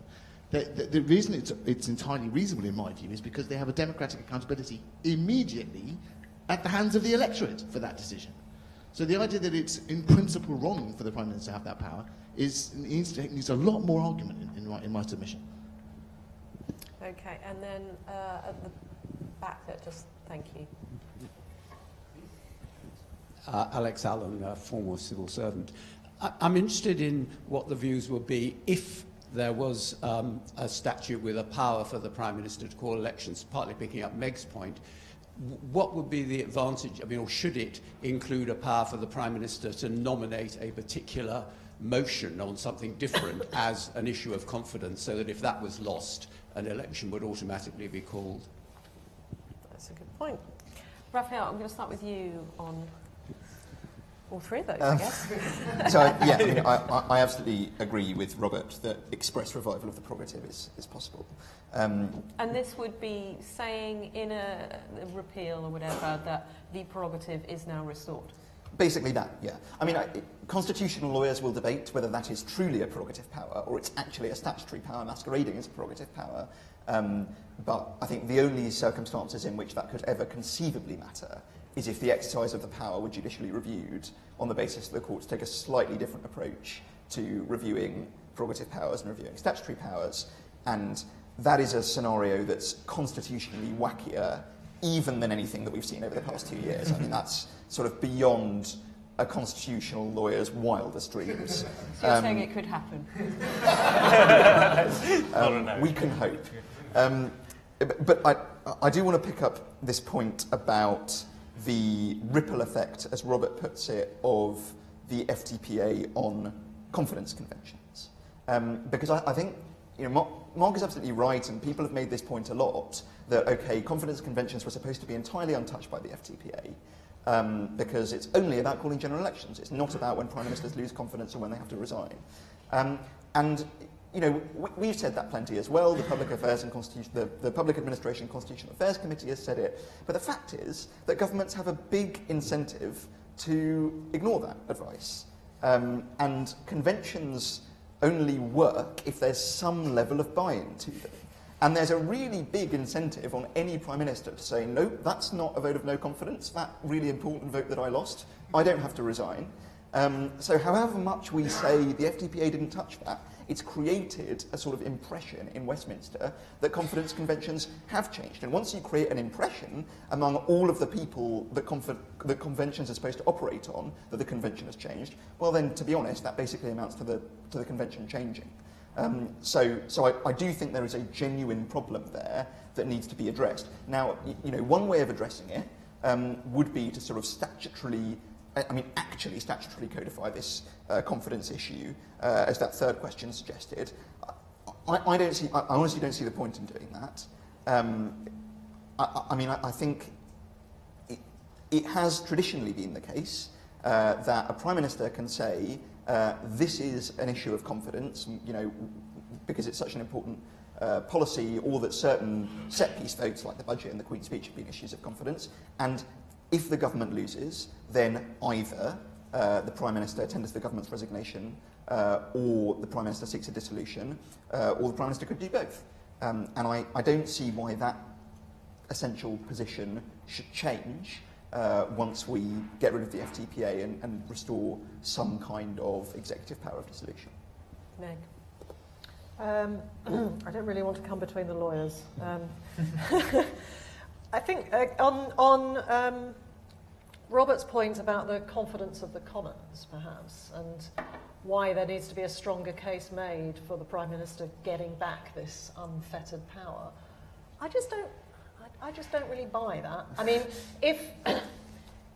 The reason it's entirely reasonable, in my view, is because they have a democratic accountability immediately at the hands of the electorate for that decision. So the idea that it's in principle wrong for the Prime Minister to have that power needs a lot more argument in my submission. Okay, and then at the back there, just thank you. Alex Allen, former civil servant. I'm interested in what the views would be if there was a statute with a power for the Prime Minister to call elections, partly picking up Meg's point. What would be the advantage, or should it include a power for the Prime Minister to nominate a particular motion on something different as an issue of confidence, so that if that was lost, an election would automatically be called? That's a good point. Raphael, I'm going to start with you on all three of those, I guess. I absolutely agree with Robert that express revival of the prerogative is possible. And this would be saying in a repeal or whatever that the prerogative is now restored. Basically that, yeah. Constitutional lawyers will debate whether that is truly a prerogative power or it's actually a statutory power masquerading as a prerogative power. But I think the only circumstances in which that could ever conceivably matter is if the exercise of the power were judicially reviewed on the basis that the courts take a slightly different approach to reviewing prerogative powers and reviewing statutory powers. And that is a scenario that's constitutionally wackier even than anything that we've seen over the past 2 years. That's sort of beyond a constitutional lawyer's wildest dreams. So you're saying it could happen? We can hope. But I do want to pick up this point about the ripple effect, as Robert puts it, of the FTPA on confidence conventions. Because I think Mark is absolutely right, and people have made this point a lot, that, okay, confidence conventions were supposed to be entirely untouched by the FTPA, because it's only about calling general elections. It's not about when prime ministers lose confidence or when they have to resign. We've said that plenty as well. The Public Affairs and the Public Administration Constitutional Affairs Committee has said it. But the fact is that governments have a big incentive to ignore that advice. And conventions only work if there's some level of buy-in to them. And there's a really big incentive on any Prime Minister to say, no, that's not a vote of no confidence, that really important vote that I lost, I don't have to resign. So however much we say the FTPA didn't touch that, it's created a sort of impression in Westminster that confidence conventions have changed. And once you create an impression among all of the people that conventions are supposed to operate on, that the convention has changed, well then, to be honest, that basically amounts to the convention changing. So I do think there is a genuine problem there that needs to be addressed. Now, one way of addressing it would be to sort of actually statutorily codify this confidence issue, as that third question suggested. I honestly don't see the point in doing that. I think it has traditionally been the case that a Prime Minister can say, this is an issue of confidence, because it's such an important policy, or that certain set-piece votes like the budget and the Queen's Speech have been issues of confidence, and if the government loses, then either the Prime Minister tenders the government's resignation, or the Prime Minister seeks a dissolution, or the Prime Minister could do both. And I don't see why that essential position should change once we get rid of the FTPA and restore some kind of executive power of dissolution. Meg? I don't really want to come between the lawyers. I think on Robert's point about the confidence of the Commons, perhaps, and why there needs to be a stronger case made for the Prime Minister getting back this unfettered power, I just don't really buy that. I mean,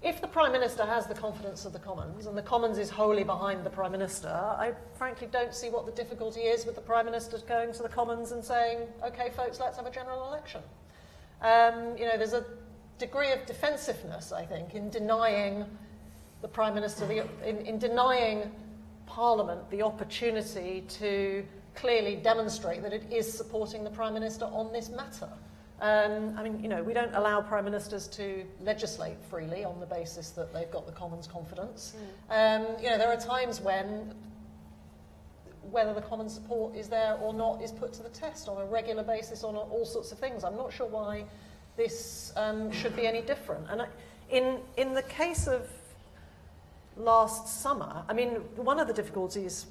if the Prime Minister has the confidence of the Commons, and the Commons is wholly behind the Prime Minister, I frankly don't see what the difficulty is with the Prime Minister going to the Commons and saying, OK, folks, let's have a general election. You know, there's a degree of defensiveness, I think, in denying the Prime Minister, in denying Parliament the opportunity to clearly demonstrate that it is supporting the Prime Minister on this matter. I mean, you know, we don't allow Prime Ministers to legislate freely on the basis that they've got the Commons' confidence. You know, there are times when whether the Commons' support is there or not is put to the test on a regular basis on all sorts of things. I'm not sure why this should be any different. And in the case of last summer, I mean, one of the difficulties,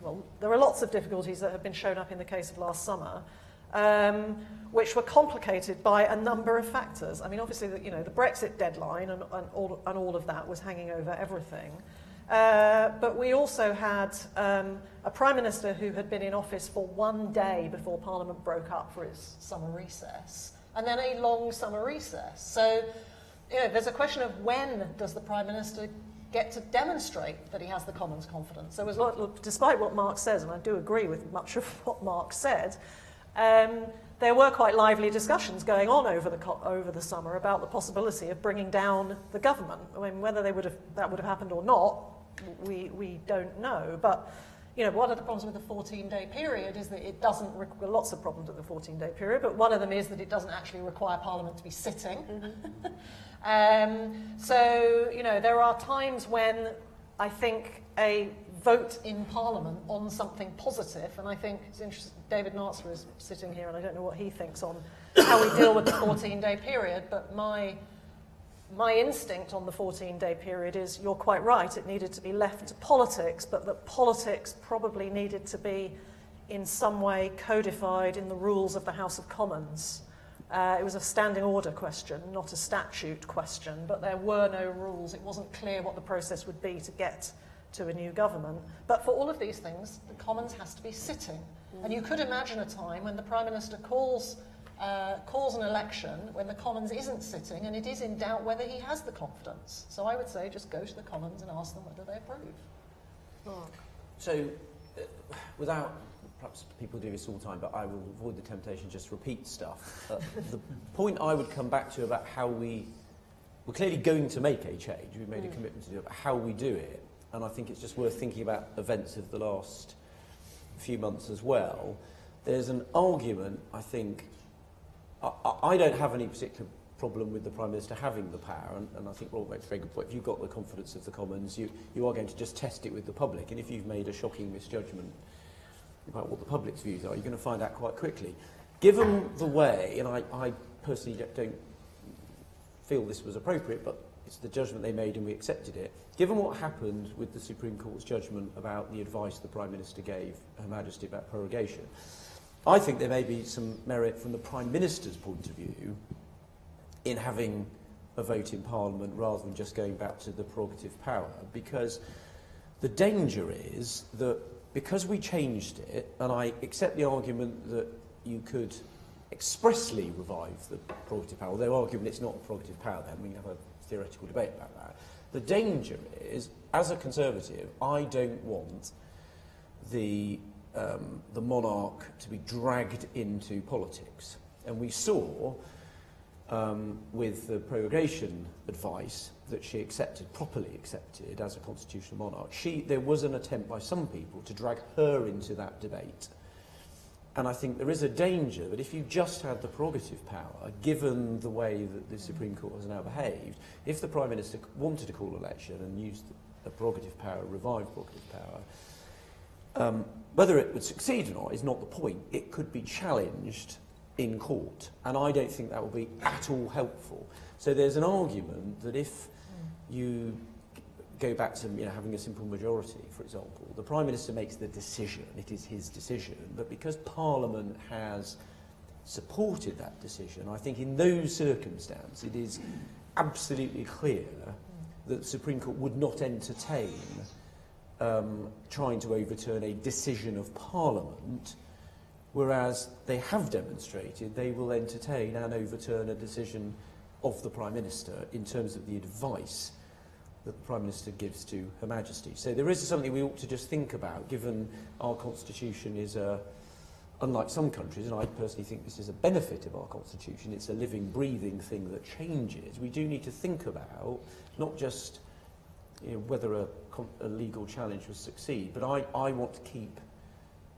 well, there are lots of difficulties that have been shown up in the case of last summer, which were complicated by a number of factors. I mean, obviously, you know, the Brexit deadline and all of that was hanging over everything. But we also had a Prime Minister who had been in office for one day before Parliament broke up for its summer recess, and then a long summer recess. So, you know, there's a question of when does the Prime Minister get to demonstrate that he has the Commons' confidence. There was, despite what Mark says, and I do agree with much of what Mark said, there were quite lively discussions going on over the summer about the possibility of bringing down the government. I mean, whether that would have happened or not, we don't know. But you know, one of the problems with the 14-day period is that it doesn't. Lots of problems with the 14-day period, but one of them is that it doesn't actually require Parliament to be sitting. So you know, there are times when I think a vote in Parliament on something positive, and I think it's interesting, David Nartzler is sitting here and I don't know what he thinks on how we deal with the 14-day period, but my instinct on the 14-day period is you're quite right, it needed to be left to politics, but that politics probably needed to be in some way codified in the rules of the House of Commons. It was a standing order question, not a statute question, but there were no rules. It wasn't clear what the process would be to get to a new government. But for all of these things, the Commons has to be sitting. And you could imagine a time when the Prime Minister calls an election when the Commons isn't sitting and it is in doubt whether he has the confidence. So I would say just go to the Commons and ask them whether they approve. Mark. So, without, perhaps people do this all the time, but I will avoid the temptation just to repeat stuff. The point I would come back to about how we're clearly going to make a change, we've made a commitment to do it, but how we do it, and I think it's just worth thinking about events of the last few months as well. There's an argument, I think, I don't have any particular problem with the Prime Minister having the power, and I think Robert makes a very good point. If you've got the confidence of the Commons, you are going to just test it with the public, and if you've made a shocking misjudgment about what the public's views are, you're going to find out quite quickly. Given the way, and I personally don't feel this was appropriate, but it's the judgment they made and we accepted it. Given what happened with the Supreme Court's judgment about the advice the Prime Minister gave Her Majesty about prorogation, I think there may be some merit from the Prime Minister's point of view in having a vote in Parliament rather than just going back to the prerogative power, because the danger is that because we changed it, and I accept the argument that you could expressly revive the prerogative power, although arguing it's not a prerogative power then, we can have a theoretical debate about that. The danger is, as a Conservative, I don't want the monarch to be dragged into politics. And we saw with the prorogation advice that she accepted, properly accepted as a constitutional monarch, there was an attempt by some people to drag her into that debate. And I think there is a danger that if you just had the prerogative power, given the way that the Supreme Court has now behaved, if the Prime Minister wanted to call an election and used the prerogative power, revived prerogative power, whether it would succeed or not is not the point. It could be challenged in court, and I don't think that will be at all helpful. So there's an argument that if you go back to having a simple majority, for example, the Prime Minister makes the decision, it is his decision, but because Parliament has supported that decision, I think in those circumstances it is absolutely clear that the Supreme Court would not entertain trying to overturn a decision of Parliament, whereas they have demonstrated they will entertain and overturn a decision of the Prime Minister in terms of the advice that the Prime Minister gives to Her Majesty. So there is something we ought to just think about, given our Constitution is unlike some countries, and I personally think this is a benefit of our Constitution, it's a living, breathing thing that changes. We do need to think about not just whether a legal challenge will succeed, but I want to keep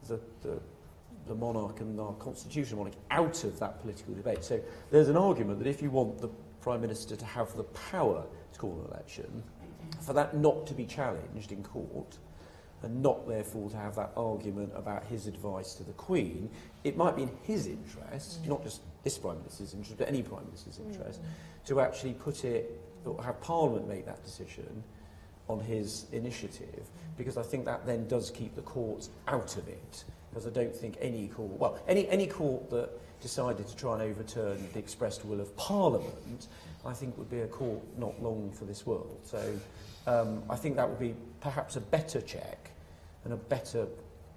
the monarch and our constitutional monarch out of that political debate. So there's an argument that if you want the Prime Minister to have the power to call an election, for that not to be challenged in court, and not therefore to have that argument about his advice to the Queen, it might be in his interest, not just this Prime Minister's interest, but any Prime Minister's interest, to actually put it, or have Parliament make that decision on his initiative, because I think that then does keep the courts out of it. Because I don't think any court, well, any court that decided to try and overturn the expressed will of Parliament, I think would be a court not long for this world. So I think that would be perhaps a better check and a better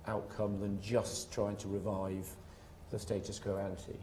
outcome than just trying to revive the status quo ante,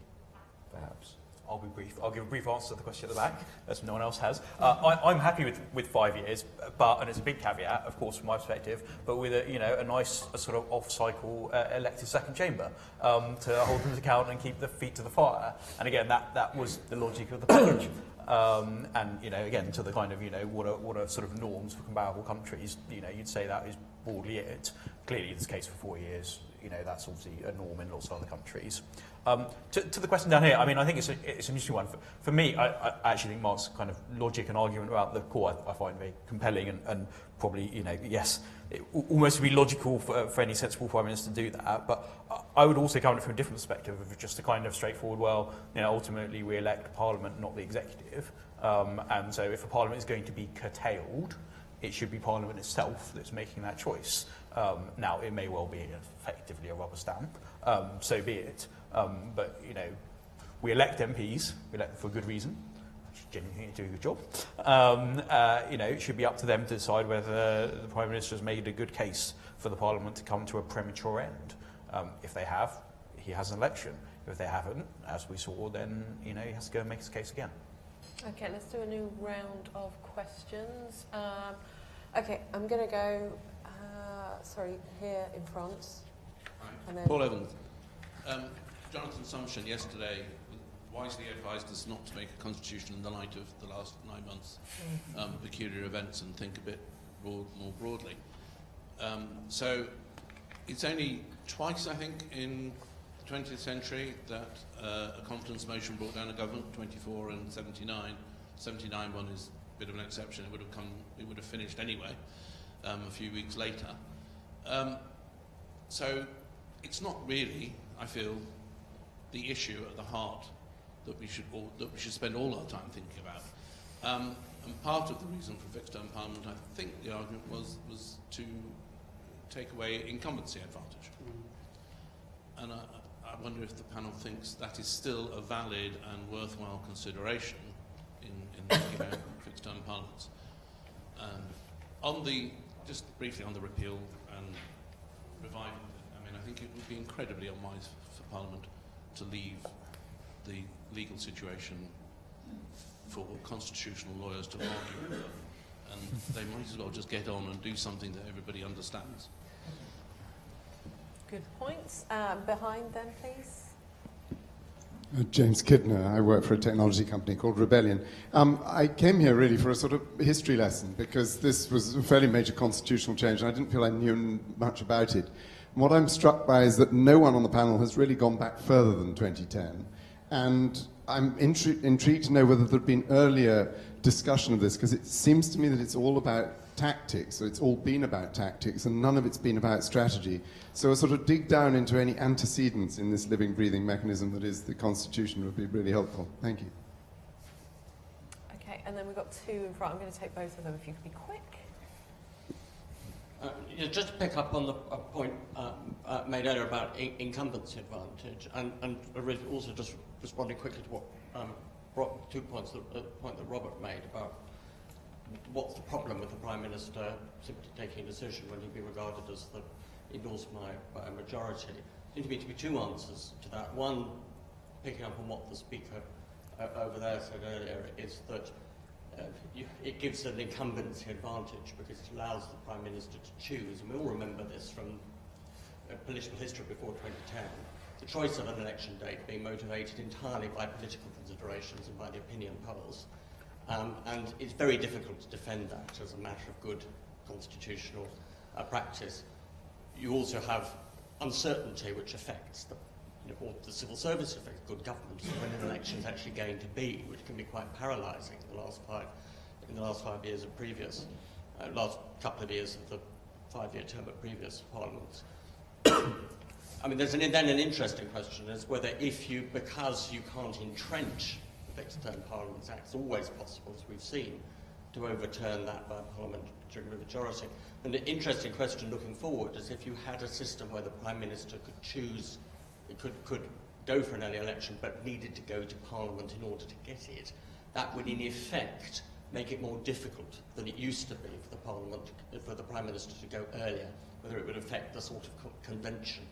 perhaps. I'll be brief. I'll give a brief answer to the question at the back, as no one else has. I'm happy with 5 years, but, and it's a big caveat, of course, from my perspective, but with a nice sort of off-cycle elected second chamber to hold them to account and keep the feet to the fire. And again, that was the logic of the package. And again, to the kind of what are sort of norms for comparable countries, you'd say that is broadly it. Clearly, it's the case for 4 years. That's obviously a norm in lots of other countries. To the question down here, I mean, I think it's an interesting one. For me, I actually think Mark's kind of logic and argument about the core I find very compelling and probably, yes, it almost would be logical for any sensible Prime Minister to do that. But I would also come at it from a different perspective of just a kind of straightforward, well, ultimately we elect Parliament, not the executive. And so if a Parliament is going to be curtailed, it should be Parliament itself that's making that choice. Now, it may well be effectively a rubber stamp, so be it. But, we elect MPs, we elect them for a good reason, genuinely do a good job. It should be up to them to decide whether the Prime Minister has made a good case for the Parliament to come to a premature end. If they have, he has an election. If they haven't, as we saw, then, he has to go and make his case again. Okay, let's do a new round of questions. Okay, I'm going to go, here in France. And then Paul Evans. Jonathan Sumption yesterday wisely advised us not to make a constitution in the light of the last 9 months' peculiar events and think a bit more broadly. So it's only twice, I think, in the 20th century that a confidence motion brought down a government, 24 and 79. 79 one is a bit of an exception. It would have finished anyway, a few weeks later. So it's not really, I feel, the issue at the heart that we should spend all our time thinking about. And part of the reason for fixed term parliament, I think the argument was to take away incumbency advantage. And I wonder if the panel thinks that is still a valid and worthwhile consideration in thinking about fixed term parliaments. Just briefly on the repeal and revival, I think it would be incredibly unwise for Parliament to leave the legal situation for constitutional lawyers to argue over, and they might as well just get on and do something that everybody understands. good points. Behind them, please. James Kidner. I work for a technology company called Rebellion. I came here really for a sort of history lesson because this was a fairly major constitutional change and I didn't feel I knew much about it. And what I'm struck by is that no one on the panel has really gone back further than 2010. And I'm intrigued to know whether there had been earlier discussion of this, because it seems to me that it's all about tactics, so it's all been about tactics, and none of it's been about strategy. So a sort of dig down into any antecedents in this living, breathing mechanism that is the Constitution would be really helpful. Thank you. Okay, and then we've got two in front. I'm going to take both of them if you could be quick. Just to pick up on the point made earlier about incumbency advantage, and also just responding quickly to what 2 points, the point that Robert made about what's the problem with the Prime Minister simply taking a decision when he'd be regarded as endorsed by a majority. There seem to be two answers to that. One, picking up on what the Speaker over there said earlier is that it gives an incumbency advantage because it allows the Prime Minister to choose, and we all remember this from political history before 2010, the choice of an election date being motivated entirely by political considerations and by the opinion polls. And it's very difficult to defend that as a matter of good constitutional practice. You also have uncertainty which affects the civil service, affects good government, when an election is actually going to be, which can be quite paralysing in the last 5 years of previous, last couple of years of the 5-year term of previous parliaments. I mean, there's then an interesting question as whether because you can't entrench the Fixed Term Parliaments Act, it's always possible, as we've seen, to overturn that by parliamentary majority. And the interesting question looking forward is if you had a system where the Prime Minister could choose, could go for an early election but needed to go to Parliament in order to get it, that would in effect make it more difficult than it used to be for the Parliament, for the Prime Minister to go earlier, whether it would affect the sort of convention.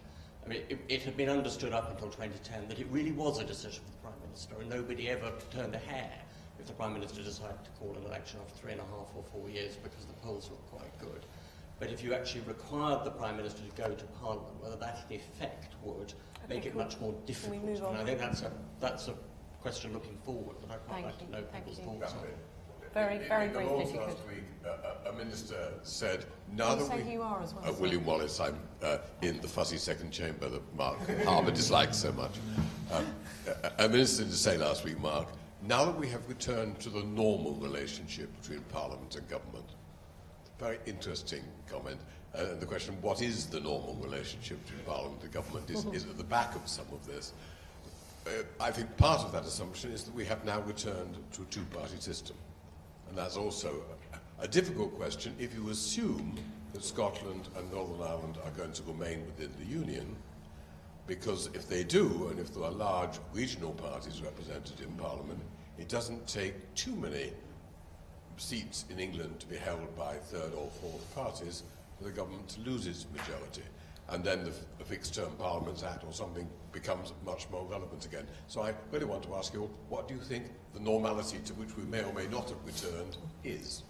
I mean, it had been understood up until 2010 that it really was a decision for the Prime Minister, and nobody ever turned a hair if the Prime Minister decided to call an election after 3.5 or 4 years because the polls were quite good. But if you actually required the Prime Minister to go to Parliament, whether that in effect would make it much more difficult. And I think that's a question looking forward that I'd quite like to know people's thoughts on. Very briefly, if you could. Last week, a minister said, now that we... you are as well. William Wallace, I'm in the fuzzy second chamber that Mark Harbour dislikes so much. A minister did say last week, Mark, now that we have returned to the normal relationship between Parliament and government, very interesting comment. And the question, what is the normal relationship between Parliament and government, is at the back of some of this. I think part of that assumption is that we have now returned to a two-party system. And that's also a difficult question if you assume that Scotland and Northern Ireland are going to remain within the Union, because if they do, and if there are large regional parties represented in Parliament, it doesn't take too many seats in England to be held by third or fourth parties for the government to lose its majority. And then the Fixed Term Parliaments Act or something becomes much more relevant again. So I really want to ask you, what do you think the normality to which we may or may not have returned is?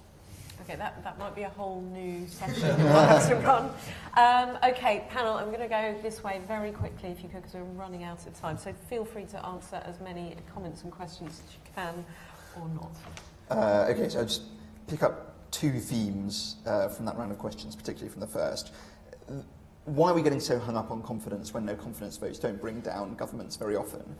Okay, that might be a whole new session we'll have to run. Okay, panel, I'm going to go this way very quickly, if you could, because we're running out of time. So feel free to answer as many comments and questions as you can, or not. Okay, so I'll just pick up two themes from that round of questions, particularly from the first. Why are we getting so hung up on confidence when no confidence votes don't bring down governments very often?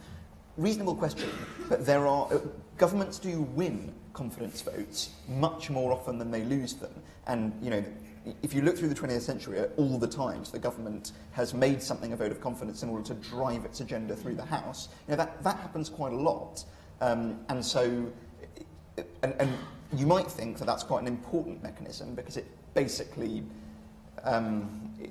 Reasonable question, but there are governments do win confidence votes much more often than they lose them. And you know, if you look through the 20th century, all the times the government has made something a vote of confidence in order to drive its agenda through the House. You know, that happens quite a lot, and so you might think that that's quite an important mechanism because it basically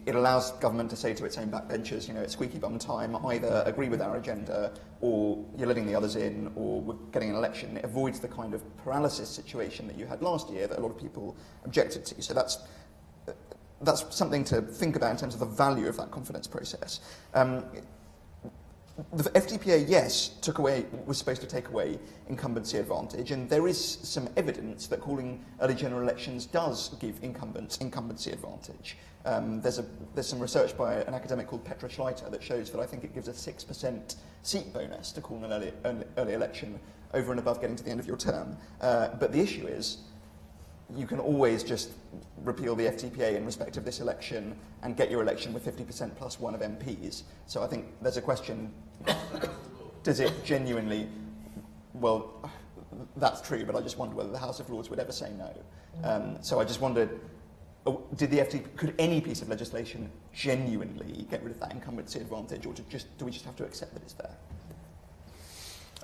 it allows government to say to its own backbenchers, you know, it's squeaky bum time, either agree with our agenda or you're letting the others in or we're getting an election. It avoids the kind of paralysis situation that you had last year that a lot of people objected to. So that's something to think about in terms of the value of that confidence process. The FTPA, yes, was supposed to take away incumbency advantage, and there is some evidence that calling early general elections does give incumbents incumbency advantage. There's some research by an academic called Petra Schleiter that shows that I think it gives a 6% seat bonus to call an early election over and above getting to the end of your term. But the issue is, you can always just repeal the FTPA in respect of this election and get your election with 50% plus one of MPs. So I think there's a question, does it genuinely, well, that's true, but I just wonder whether the House of Lords would ever say no. So I just wondered, could any piece of legislation genuinely get rid of that incumbency advantage, or do we just have to accept that it's there?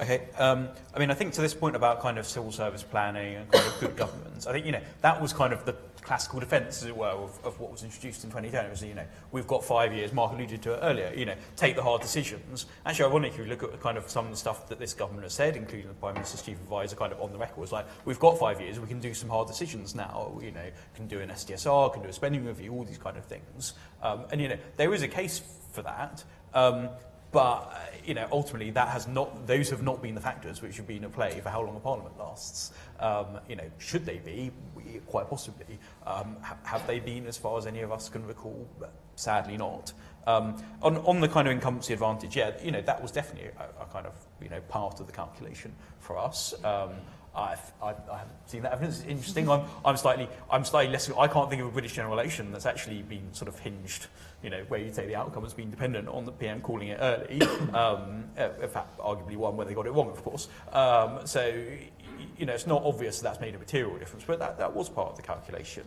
Okay, I mean, I think to this point about kind of civil service planning and kind of good governance, I think, you know, that was kind of the classical defence, as it were, of what was introduced in 2010. It was, you know, we've got 5 years, Mark alluded to it earlier, you know, take the hard decisions. Actually, ironically, if you look at kind of some of the stuff that this government has said, including the Prime Minister's Chief Advisor kind of on the record, was like, we've got 5 years, we can do some hard decisions now, you know, can do an SDSR, can do a spending review, all these kind of things. And, you know, there is a case for that. But ultimately, those have not been the factors which have been at play for how long a parliament lasts. Should they be? Quite possibly. Have they been, as far as any of us can recall? Sadly, not. On the kind of incumbency advantage, that was definitely a kind of part of the calculation for us. I haven't seen that evidence. It's interesting. I'm slightly less. I can't think of a British general election that's actually been sort of hinged, where you say the outcome has been dependent on the PM calling it early. In fact, arguably one where they got it wrong, of course. It's not obvious that's made a material difference, but that was part of the calculation.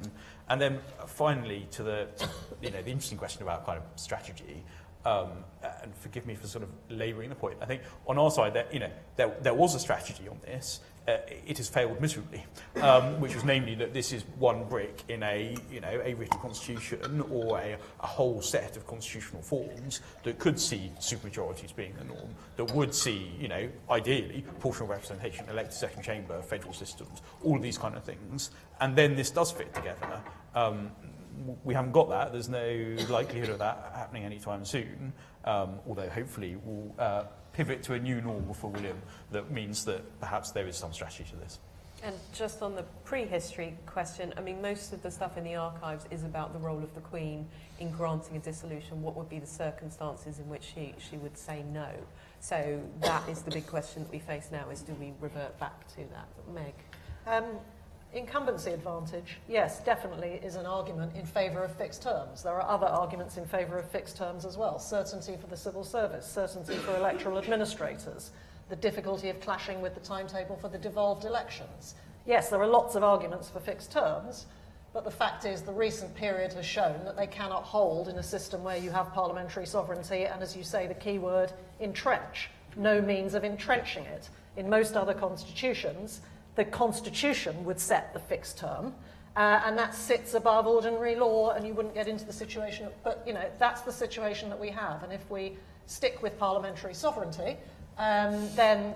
And then finally, to the interesting question about kind of strategy. And forgive me for sort of labouring the point. I think on our side, there was a strategy on this. It has failed miserably, which was namely that this is one brick in a written constitution or a whole set of constitutional forms that could see supermajorities being the norm, that would see, ideally, proportional representation, elected second chamber, federal systems, all of these kind of things. And then this does fit together. We haven't got that. There's no likelihood of that happening anytime soon, although hopefully we'll pivot to a new normal for William that means that perhaps there is some strategy to this. And just on the prehistory question, I mean, most of the stuff in the archives is about the role of the Queen in granting a dissolution. What would be the circumstances in which she would say no? So that is the big question that we face now, is do we revert back to that? Meg? Incumbency advantage, yes, definitely is an argument in favour of fixed terms. There are other arguments in favour of fixed terms as well. Certainty for the civil service, certainty for electoral administrators, the difficulty of clashing with the timetable for the devolved elections. Yes, there are lots of arguments for fixed terms, but the fact is the recent period has shown that they cannot hold in a system where you have parliamentary sovereignty and, as you say, the key word, entrench. No means of entrenching it. In most other constitutions, the Constitution would set the fixed term, and that sits above ordinary law, and you wouldn't get into the situation. But, that's the situation that we have. And if we stick with parliamentary sovereignty, then,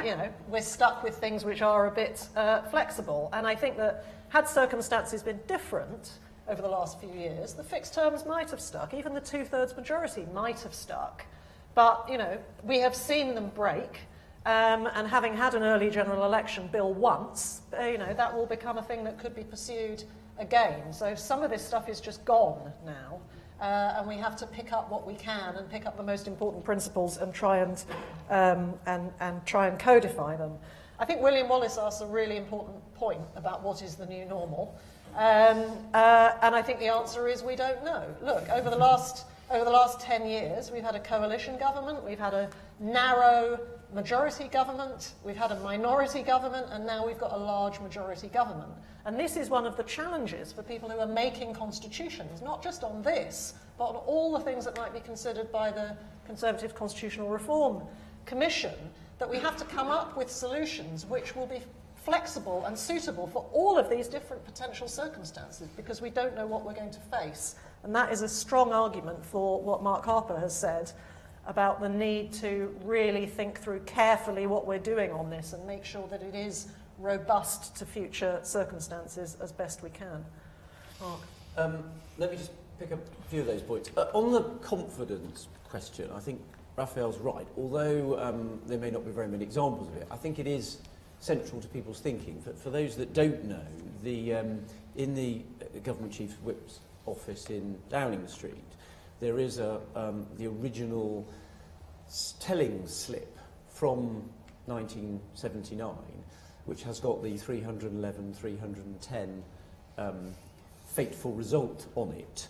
we're stuck with things which are a bit flexible. And I think that had circumstances been different over the last few years, the fixed terms might have stuck. Even the two-thirds majority might have stuck. But, we have seen them break. And having had an early general election bill once, that will become a thing that could be pursued again. So some of this stuff is just gone now, and we have to pick up what we can and pick up the most important principles and try and try and codify them. I think William Wallace asked a really important point about what is the new normal, and I think the answer is we don't know. Look, over the last 10 years, we've had a coalition government, we've had a narrow majority government, we've had a minority government, and now we've got a large majority government. And this is one of the challenges for people who are making constitutions, not just on this, but on all the things that might be considered by the Conservative Constitutional Reform Commission, that we have to come up with solutions which will be flexible and suitable for all of these different potential circumstances, because we don't know what we're going to face. And that is a strong argument for what Mark Harper has said about the need to really think through carefully what we're doing on this and make sure that it is robust to future circumstances as best we can. Mark? Let me just pick up a few of those points. On the confidence question, I think Raphael's right. Although there may not be very many examples of it, I think it is central to people's thinking. For those that don't know, in the Government Chief Whip's office in Downing Street, there is the original telling slip from 1979, which has got the 311, 310 fateful result on it.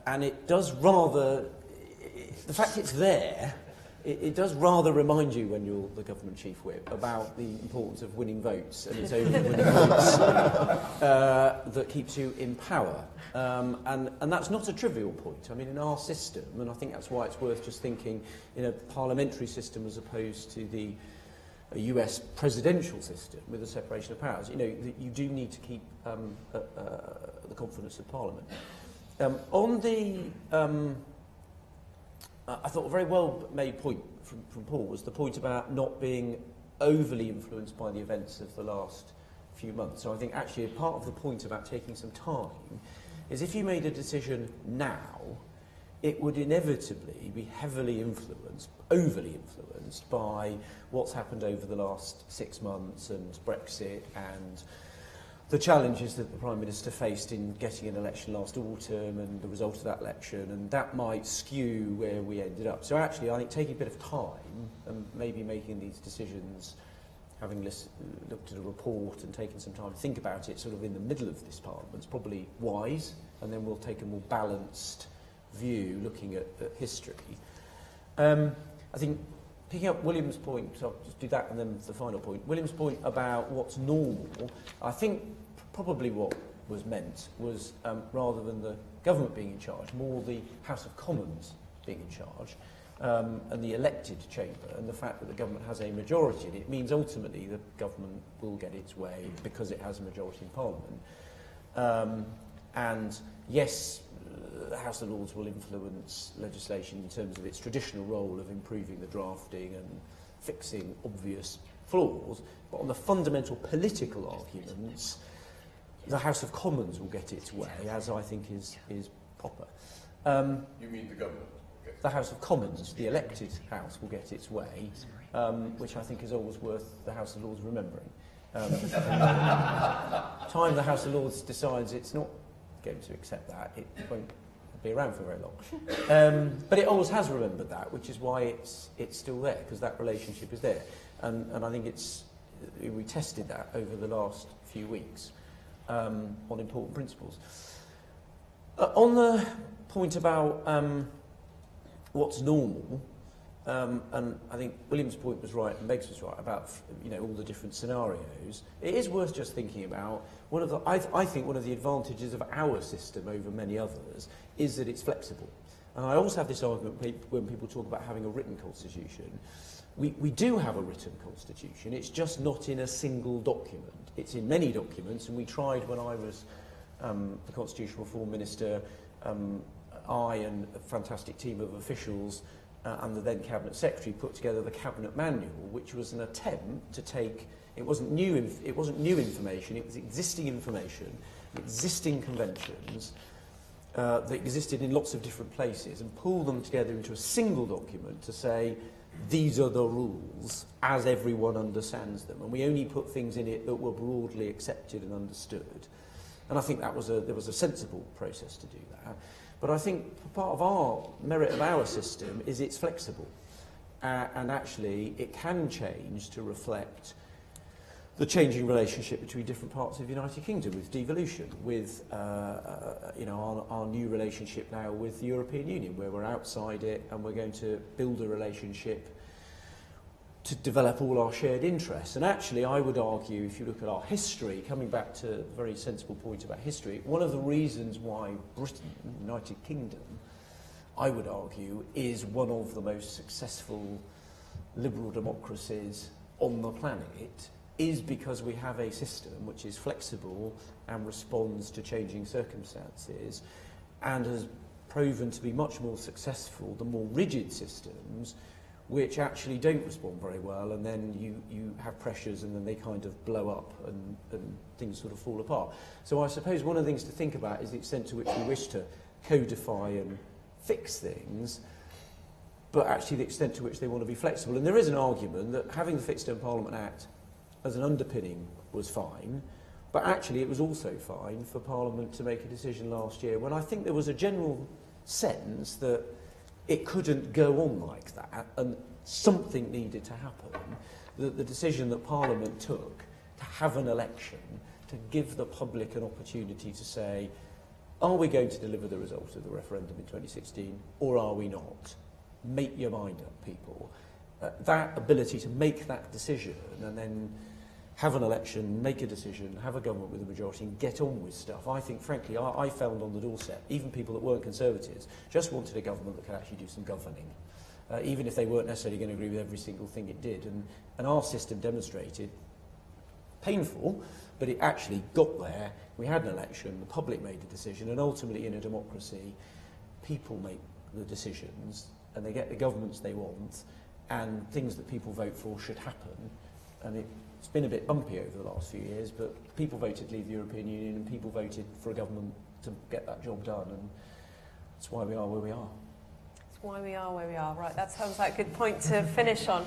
And it does rather, the fact it's there, it does rather remind you, when you're the Government Chief Whip, about the importance of winning votes, and it's only winning votes that keeps you in power. And that's not a trivial point. I mean, in our system, and I think that's why it's worth just thinking in a parliamentary system as opposed to the US presidential system with the separation of powers, you do need to keep the confidence of Parliament. I thought a very well-made point from Paul was the point about not being overly influenced by the events of the last few months. So I think actually a part of the point about taking some time is if you made a decision now, it would inevitably be heavily influenced, overly influenced by what's happened over the last 6 months and Brexit and the challenges that the Prime Minister faced in getting an election last autumn and the result of that election, and that might skew where we ended up. So actually, I think taking a bit of time and maybe making these decisions, having looked at a report and taken some time to think about it sort of in the middle of this Parliament is probably wise, and then we'll take a more balanced view looking at history. I think picking up William's point, so I'll just do that and then the final point. William's point about what's normal, I think probably what was meant was rather than the government being in charge, more the House of Commons being in charge and the elected chamber, and the fact that the government has a majority in it means ultimately the government will get its way because it has a majority in Parliament. And yes, the House of Lords will influence legislation in terms of its traditional role of improving the drafting and fixing obvious flaws, but on the fundamental political arguments, the House of Commons will get its way, as I think is proper. You mean the government? The House of Commons, the elected House, will get its way, which I think is always worth the House of Lords remembering. Time the House of Lords decides it's not going to accept that, it won't be around for very long. But it always has remembered that, which is why it's still there, because that relationship is there. And I think we tested that over the last few weeks on important principles. On the point about what's normal, and I think William's point was right and Meg's was right about all the different scenarios. It is worth just thinking about I think one of the advantages of our system over many others is that it's flexible. And I always have this argument when people talk about having a written constitution. We do have a written constitution, it's just not in a single document. It's in many documents, and we tried when I was the Constitutional Reform Minister, I and a fantastic team of officials and the then Cabinet Secretary put together the Cabinet Manual, which was an attempt to take, it wasn't new information, it was existing information, existing conventions that existed in lots of different places, and pull them together into a single document to say, these are the rules as everyone understands them, and we only put things in it that were broadly accepted and understood. And I think there was a sensible process to do that. But I think part of our merit of our system is it's flexible. And actually, it can change to reflect the changing relationship between different parts of the United Kingdom, with devolution, with our new relationship now with the European Union, where we're outside it and we're going to build a relationship to develop all our shared interests. And actually, I would argue, if you look at our history, coming back to the very sensible point about history, one of the reasons why Britain, the United Kingdom, I would argue, is one of the most successful liberal democracies on the planet is because we have a system which is flexible and responds to changing circumstances, and has proven to be much more successful than more rigid systems which actually don't respond very well, and then you have pressures and then they kind of blow up and things sort of fall apart. So I suppose one of the things to think about is the extent to which we wish to codify and fix things, but actually the extent to which they want to be flexible. And there is an argument that having the Fixed Term Parliament Act as an underpinning was fine, but actually it was also fine for Parliament to make a decision last year when I think there was a general sense that it couldn't go on like that and something needed to happen. The decision that Parliament took to have an election, to give the public an opportunity to say, are we going to deliver the result of the referendum in 2016 or are we not? Make your mind up, people. That ability to make that decision and then have an election, make a decision, have a government with a majority and get on with stuff. I think, frankly, I found on the doorstep, even people that weren't Conservatives, just wanted a government that could actually do some governing, even if they weren't necessarily going to agree with every single thing it did. And our system demonstrated, painful, but it actually got there. We had an election, the public made a decision, and ultimately in a democracy, people make the decisions and they get the governments they want, and things that people vote for should happen. And it's been a bit bumpy over the last few years, but people voted to leave the European Union and people voted for a government to get that job done, and that's why we are where we are. why we are where we are. Right, that sounds like a good point to finish on.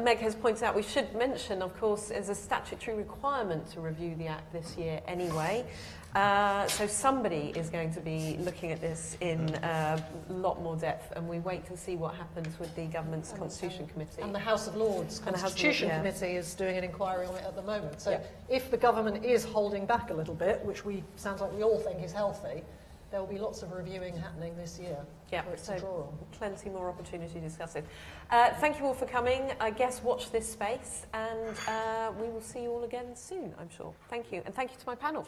Meg has pointed out we should mention, of course, there's a statutory requirement to review the Act this year anyway. So somebody is going to be looking at this in a lot more depth, and we wait to see what happens with the government's Constitution Committee. And the House of Lords Constitution Committee is doing an inquiry on it at the moment. So if the government is holding back a little bit, which sounds like we all think is healthy, there will be lots of reviewing happening this year. Yeah, so plenty more opportunity to discuss it. Thank you all for coming. I guess watch this space, and we will see you all again soon, I'm sure. Thank you, and thank you to my panel.